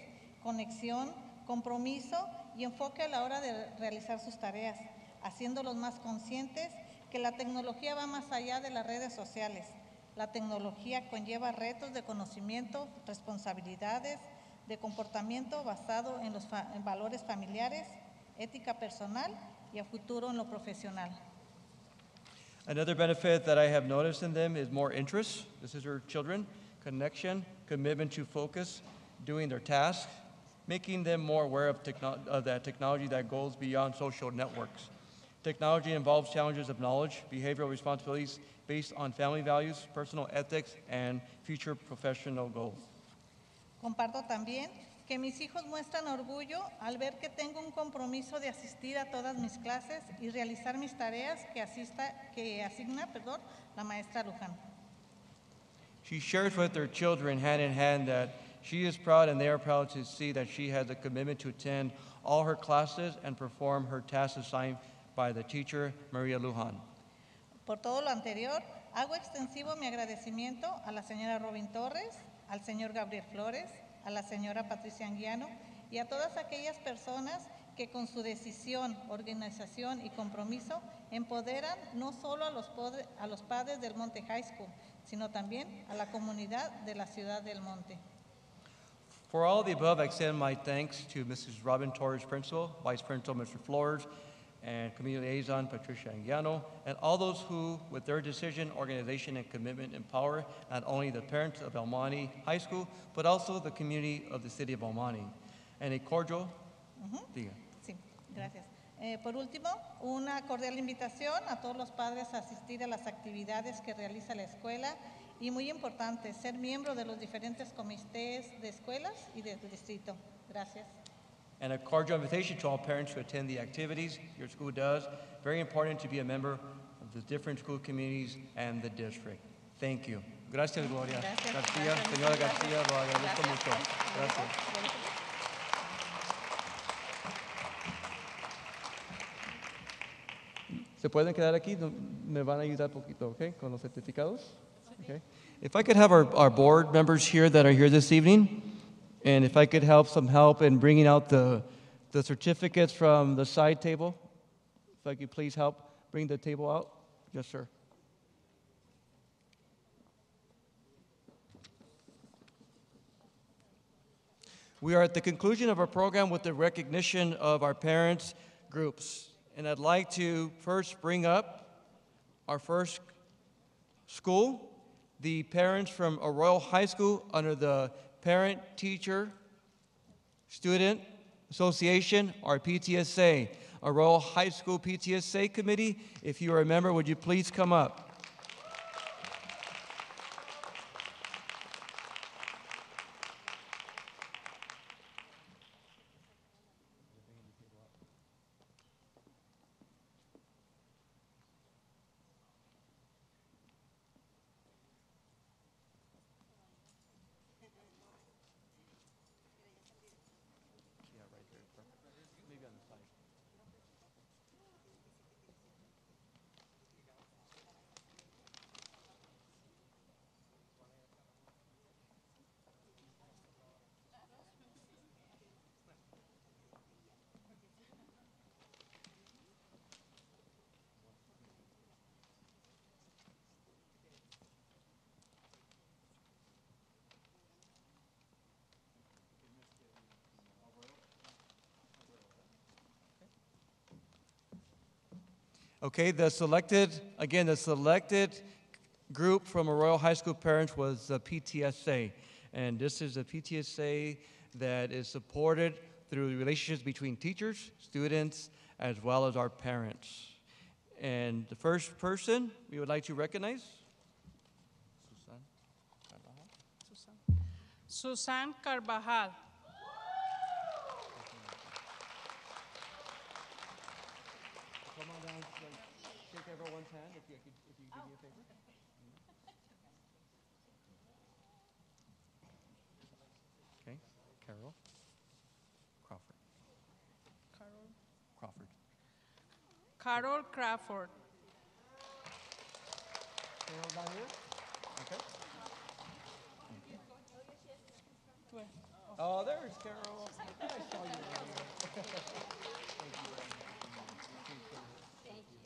conexión, compromiso y enfoque a la hora de realizar sus tareas, haciéndolos más conscientes que la tecnología va más allá de las redes sociales. La tecnología conlleva retos de conocimiento, responsabilidades, de comportamiento basado en los en valores familiares, ética personal y a futuro en lo profesional. Another benefit that I have noticed in them is more interest. This is our children, connection, commitment to focus, doing their tasks, making them more aware of that technology that goes beyond social networks. Technology involves challenges of knowledge, behavioral responsibilities based on family values, personal ethics, and future professional goals. Comparto también que mis hijos muestran orgullo al ver que tengo un compromiso de asistir a todas mis clases y realizar mis tareas que asigna la maestra Luján. She shares with her children hand in hand that she is proud and they are proud to see that she has a commitment to attend all her classes and perform her tasks assigned by the teacher, Maria Luján. Por todo lo anterior, hago extensivo mi agradecimiento a la señora Robin Torres, al señor Gabriel Flores, a la señora Patricia Anguiano y a todas aquellas personas que con su decisión, organización y compromiso empoderan no solo a los padres del Monte High School, sino también a la comunidad de la ciudad del Monte. For all the above, I extend my thanks to Mrs. Robin Torres, Principal, Vice Principal Mr. Flores, and Community Liaison Patricia Anguiano, and all those who, with their decision, organization, and commitment, empower not only the parents of El Monte High School, but also the community of the city of El Monte. And a cordial, diga. Sí, gracias. Por último, una cordial invitación a todos los padres a asistir a las actividades que realiza la escuela y muy importante, ser miembro de los diferentes comités de escuelas y del distrito. Gracias. And a cordial invitation to all parents to attend the activities your school does. Very important to be a member of the different school communities and the district. Thank you. Gracias, Gloria. Gracias. García, Gracias. señora García, lo agradezco Gracias. mucho. Gracias. ¿Se pueden quedar aquí? Me van a ayudar poquito, okay, con los certificados? Okay. If I could have our board members here that are here this evening, and if I could have some help in bringing out the certificates from the side table. If I could please help bring the table out. Yes, sir. We are at the conclusion of our program with the recognition of our parents' groups. And I'd like to first bring up our first school, the parents from Arroyo High School under the Parent Teacher Student Association, or PTSA. Arroyo High School PTSA Committee, if you are a member, would you please come up? Okay, the selected group from Arroyo High School parents was the PTSA. And this is a PTSA that is supported through the relationships between teachers, students, as well as our parents. And the first person we would like to recognize, Susan Carvajal. shake everyone's hand if you give me a favor. Okay, Carol. Crawford. Crawford. Carol Crawford. Carol down here? Okay. Oh, there's Carol. I saw you earlier. Thank you very much. Thank you.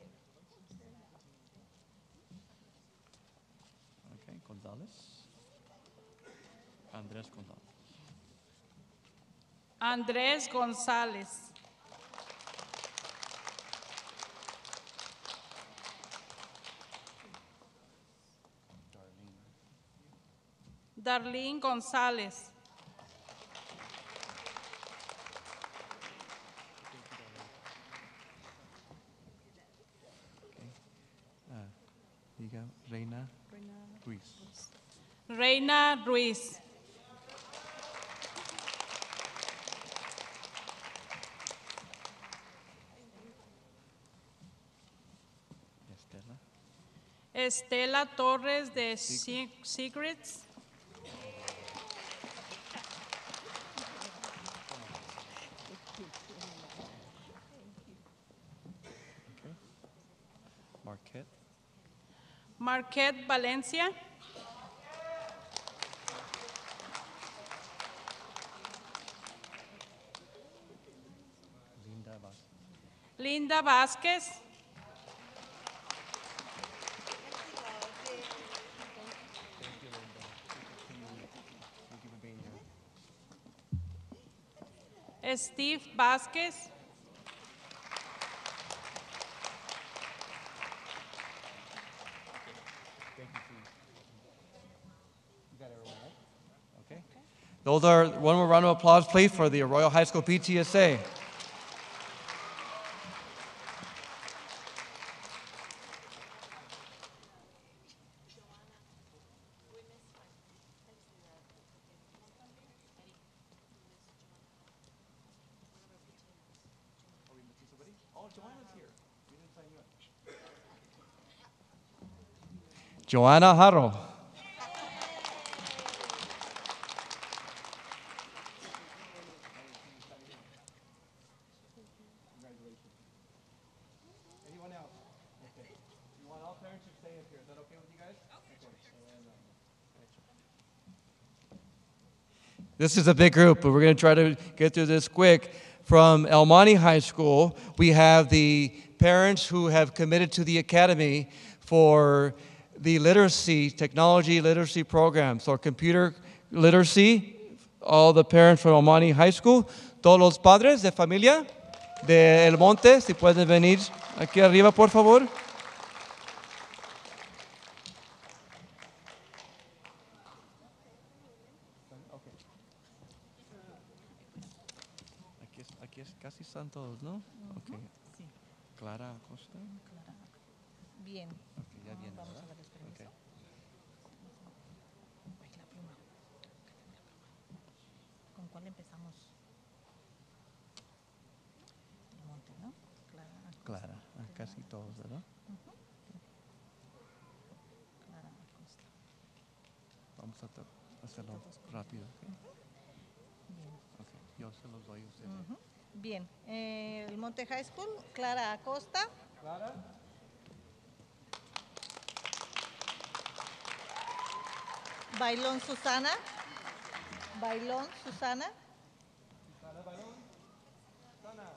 Okay, Gonzalez. Andres Gonzalez. Andrés González. Darlene González. Diga Reina Ruiz. Reina Ruiz. Estela. Estela Torres de Secrets. Okay. Marquette. Marquette Valencia. Linda Vázquez. Linda Vázquez. Thank you, Linda. Thank you for being here. Steve Vázquez. Thank you, Steve. You got everyone, right? Okay. Those are one more round of applause, please, for the Arroyo High School PTSA. Joanna Haro. Anyone else? Okay. You want all parents to stay up here? Is that okay with you guys? Okay. This is a big group, but we're going to try to get through this quick. From El Monte High School, we have the parents who have committed to the academy for the literacy, technology literacy program. So computer literacy, all the parents from El Monte High School, todos los padres de familia de El Monte, si pueden venir aquí arriba, por favor. Aquí casi están todos, ¿no? Okay. Sí. Clara Acosta. Bien. Okay, ya viene, Vamos a ¿verdad? darles permiso. Okay. Ay, la pluma. ¿Con cuál empezamos? El Monte, ¿no? Clara, casi todos, ¿verdad? Clara Acosta. Vamos a hacerlo rápido, ¿ok? Bien. Okay. Yo se los doy a ustedes. Bien. El Monte High School, Clara Acosta. Clara. Bailón Susana. Bailón Susana. Susana Bailón. Susana.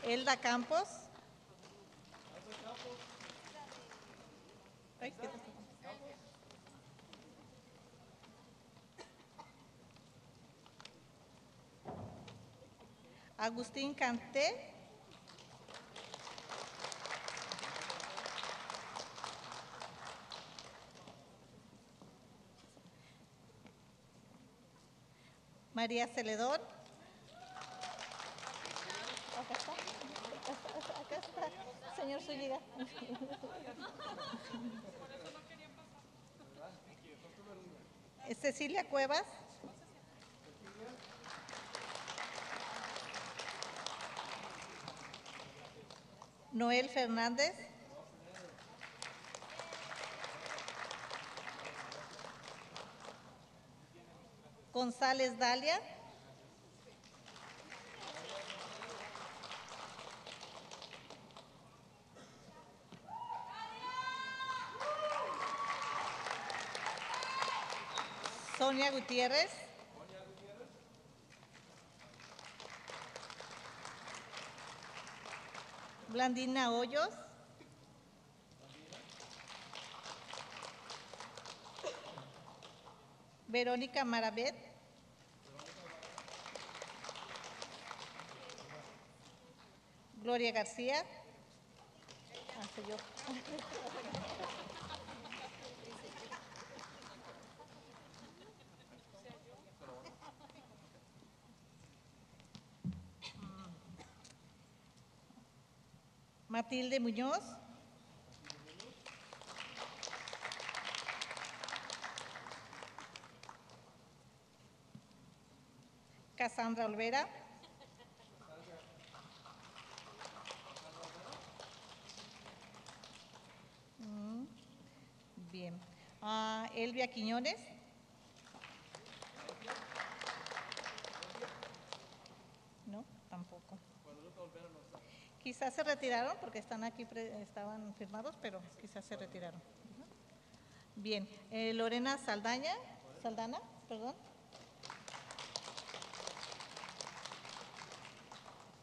Elda Campos. Ay, ¿qué te Agustín Canté. María Celedón. Acá está. Acá está. Señor Zúñiga. Cecilia Cuevas. Noel Fernández. González Dalia. Sonia Gutiérrez. Blandina Hoyos. Verónica Marabet. Gloria García. Soy yo. Matilde Muñoz. Cassandra Olvera. Bien. Elvia Quiñones. No, tampoco. Quizás se retiraron porque están aquí, estaban firmados, pero quizás se retiraron. Bien. Lorena Saldana, perdón.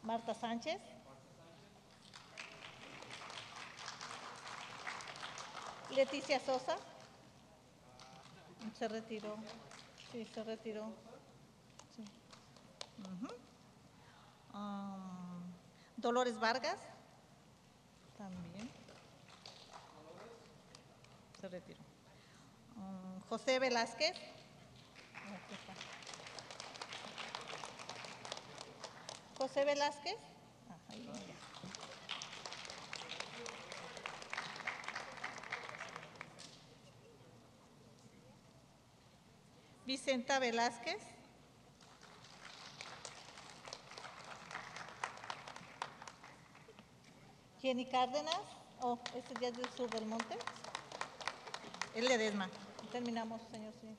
Marta Sánchez. Leticia Sosa. Se retiró. Sí, se retiró. Sí. Dolores Vargas. También. Se retiró. José Velázquez. Aquí está. José Velázquez. Ahí ya. Vicenta Velázquez. Jenny Cárdenas. Oh, este ya es del sur del monte. El Ledesma. Terminamos, señor. Sí.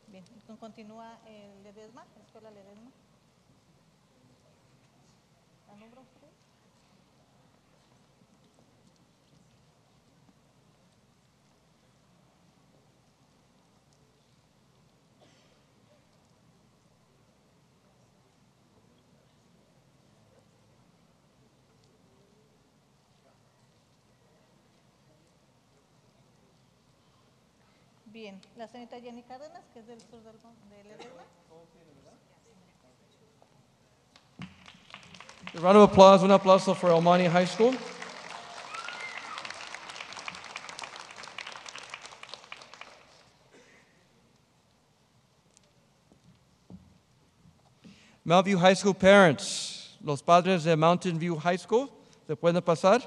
Bien, continúa el Ledesma, la escuela Ledesma. ¿La nombra usted? Bien, la señorita Jenny Cárdenas, que es del sur del Ledesma. A round of applause, un aplauso for El Monte High School. Mountain View High School parents, los padres de Mountain View High School, ¿se pueden pasar?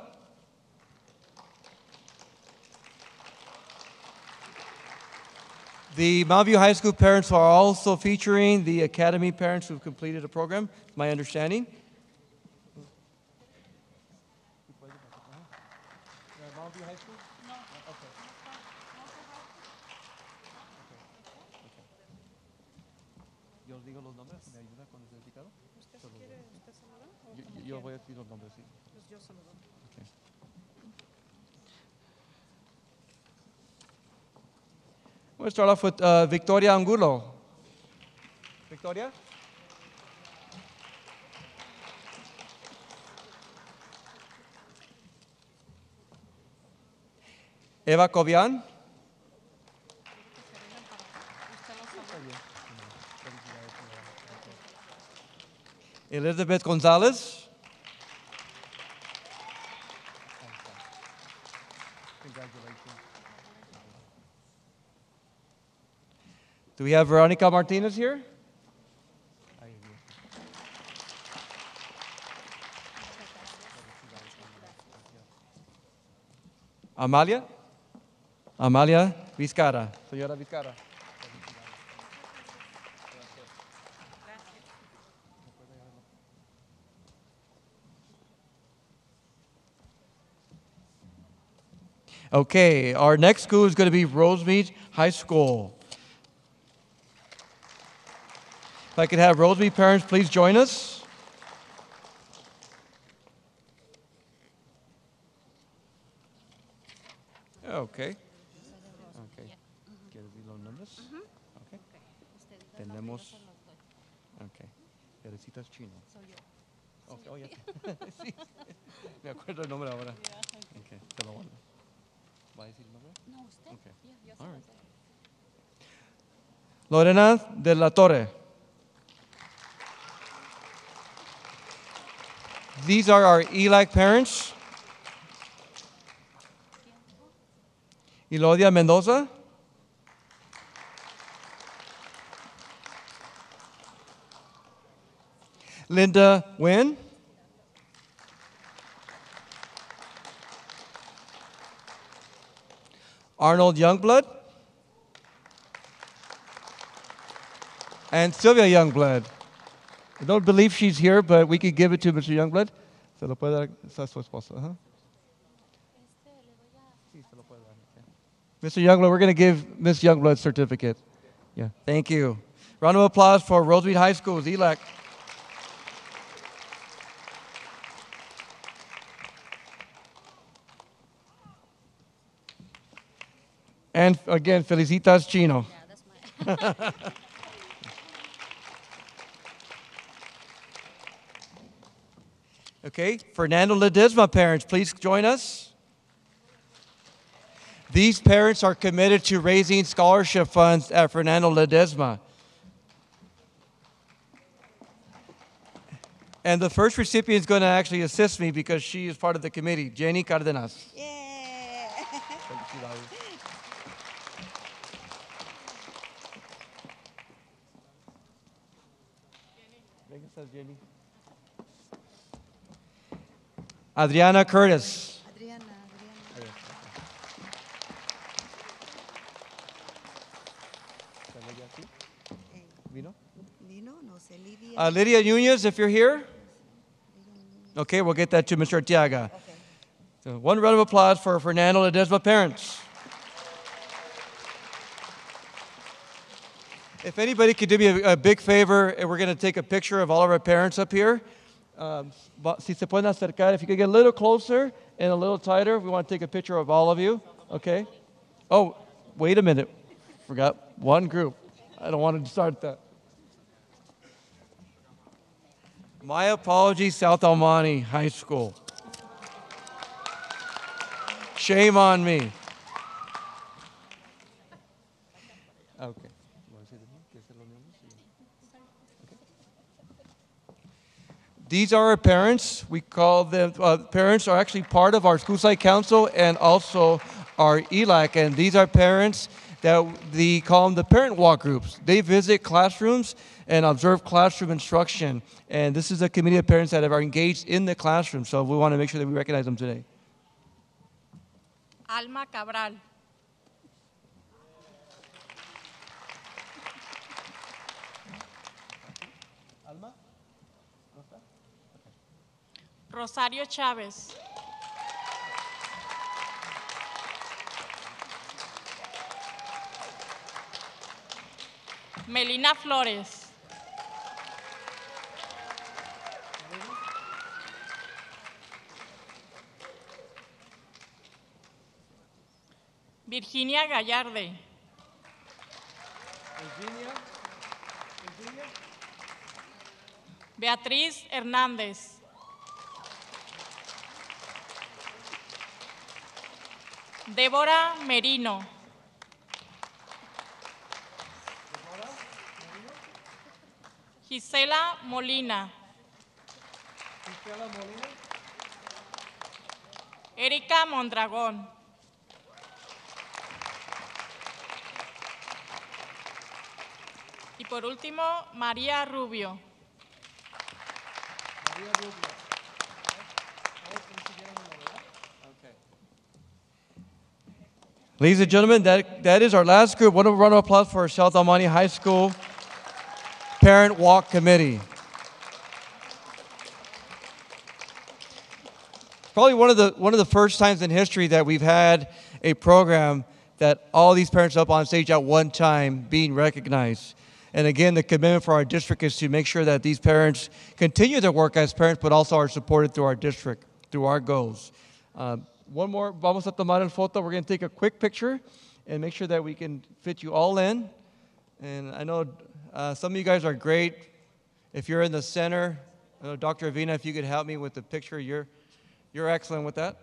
The Mountain View High School parents are also featuring the academy parents who've completed a program, my understanding. Mountain View High School? No. Okay. Yo os digo los nombres, ¿me ayuda con el certificado? ¿Usted quiere, usted se lo da? Yo voy a decir los nombres, sí. Pues yo se lo doy. Okay. We'll start off with Victoria Angulo. Victoria? Eva Cobian. Elizabeth Gonzalez. Congratulations. Do we have Veronica Martinez here? Amalia? Amalia Vizcara. Señora Vizcara. Okay, our next school is going to be Rosemead High School. If I could have Rosemead parents please join us. Okay. Okay. ¿Quieres decir los nombres? Okay. Tenemos. Okay. Teresita Chino. Okay. Oh, yeah. Sí. Me acuerdo el nombre ahora. Okay. Te lo mando. ¿Va a decir el nombre? No, usted. Okay. Yo All se lo right. sé. Lorena de la Torre. These are our ELAC parents. Elodia Mendoza. Linda Nguyen. Arnold Youngblood. And Sylvia Youngblood. I don't believe she's here, but we could give it to Mr. Youngblood. Se lo puede dar a su esposa. Huh? Mr. Youngblood, we're going to give Miss Youngblood a certificate. Yeah, thank you. Round of applause for Rosemead High School's ELAC. And again, felicitas, Chino. Yeah, that's mine. Okay, Fernando Ledesma parents, please join us. These parents are committed to raising scholarship funds at Fernando Ledesma. And the first recipient is going to actually assist me because she is part of the committee, Jenny Cardenas. Yeah. Adriana Curtis. Adriana. Lino, no sé, Lidia. Lydia Nunez, if you're here. Okay, we'll get that to Mr. Arteaga. Okay. So one round of applause for Fernando Ledesma parents. If anybody could do me a big favor, and we're going to take a picture of all of our parents up here. Si se pueden acercar, if you could get a little closer and a little tighter, we want to take a picture of all of you. Okay? Oh, wait a minute. Forgot one group. I don't want to start that. My apologies, South Almani High School. Shame on me. Okay. These are our parents. We call them, parents are actually part of our school site council and also our ELAC. And these are parents that we call them the parent walk groups. They visit classrooms and observe classroom instruction. And this is a committee of parents that are engaged in the classroom. So we want to make sure that we recognize them today. Alma Cabral. Alma? Rosario Chávez. Melina Flores. Virginia Gallarde. Beatriz Hernández. Débora Merino. Gisela Molina. Erika Mondragón. Y por último, María Rubio. Ladies and gentlemen, that is our last group. One round of applause for our South El Monte High School Parent Walk Committee. Probably one of the first times in history that we've had a program that all these parents up on stage at one time being recognized. And again, the commitment for our district is to make sure that these parents continue their work as parents, but also are supported through our district, through our goals. One more, vamos a tomar el foto. We're going to take a quick picture and make sure that we can fit you all in. And I know some of you guys are great. If you're in the center, Dr. Avina, if you could help me with the picture, you're excellent with that.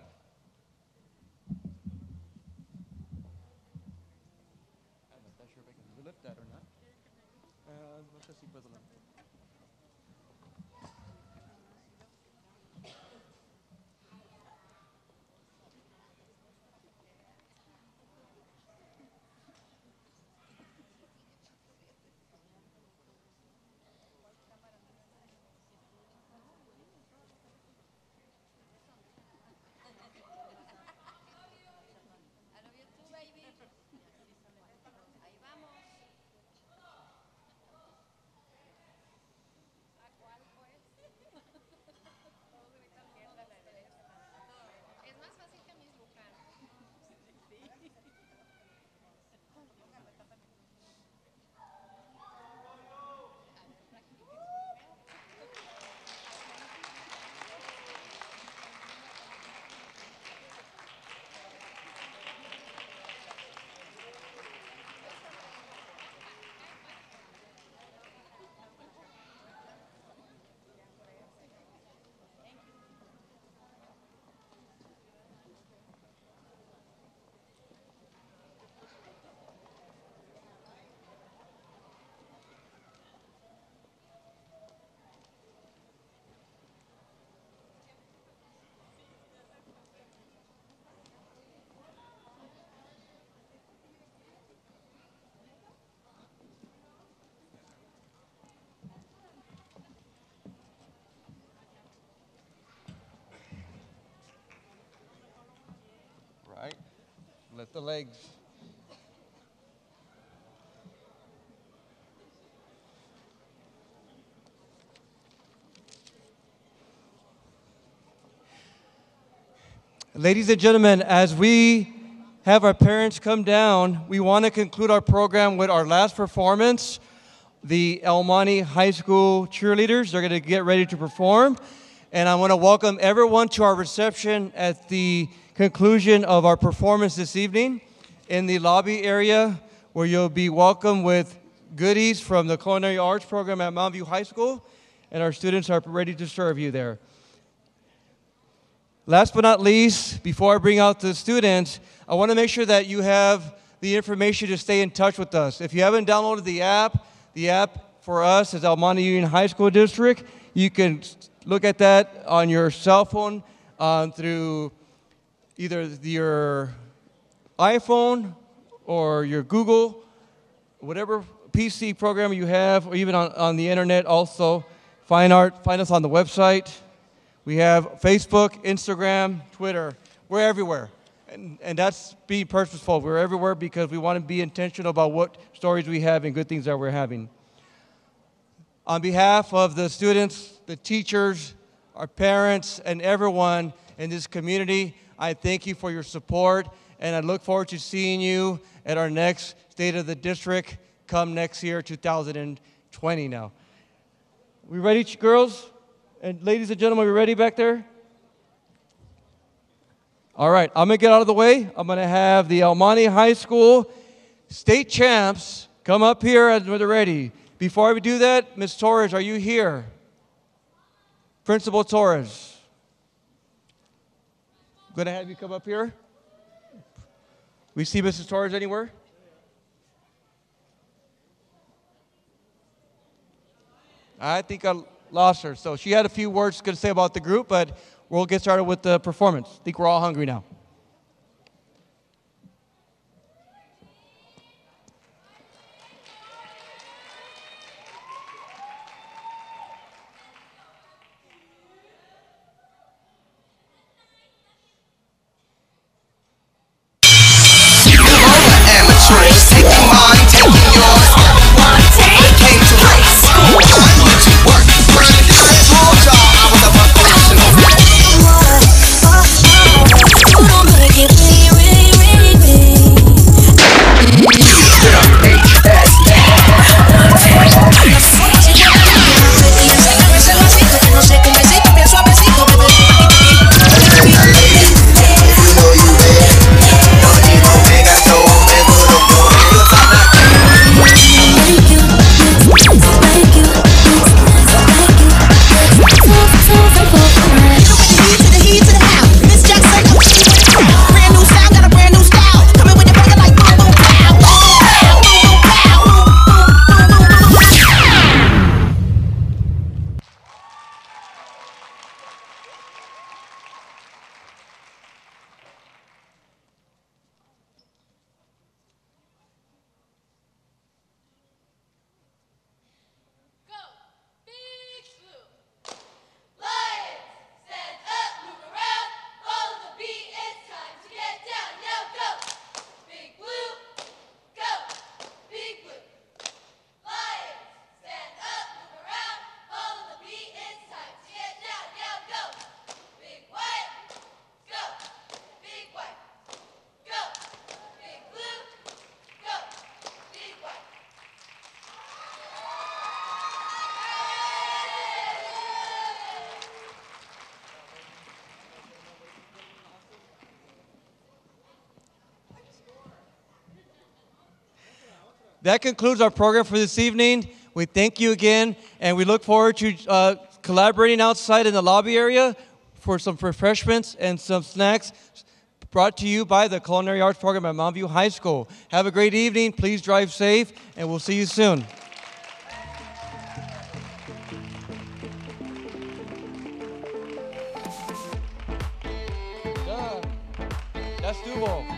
Right. Lift the legs. Ladies and gentlemen, as we have our parents come down, we want to conclude our program with our last performance. The El Monte High School cheerleaders, they're going to get ready to perform. And I want to welcome everyone to our reception at the conclusion of our performance this evening in the lobby area, where you'll be welcomed with goodies from the Culinary Arts program at Mountview High School, and our students are ready to serve you there. Last but not least, before I bring out the students, I want to make sure that you have the information to stay in touch with us. If you haven't downloaded the app for us is El Monte Union High School District. You can look at that on your cell phone through either your iPhone or your Google, whatever PC program you have, or even on the internet also. Find us on the website. We have Facebook, Instagram, Twitter. We're everywhere. And that's being purposeful. We're everywhere because we want to be intentional about what stories we have and good things that we're having. On behalf of the students, the teachers, our parents, and everyone in this community, I thank you for your support, and I look forward to seeing you at our next State of the District come next year, 2020 now. We ready, girls? And ladies and gentlemen, we ready back there? All right, I'm going to get out of the way. I'm going to have the El Monte High School state champs come up here as they're ready. Before we do that, Ms. Torres, are you here? Principal Torres. I'm going to have you come up here. We see Mrs. Torres anywhere? I think I lost her. So she had a few words to say about the group, but we'll get started with the performance. I think we're all hungry now. that concludes our program for this evening. We thank you again, and we look forward to collaborating outside in the lobby area for some refreshments and some snacks brought to you by the Culinary Arts Program at Mountview High School. Have a great evening. Please drive safe, and we'll see you soon. Ya estuvo.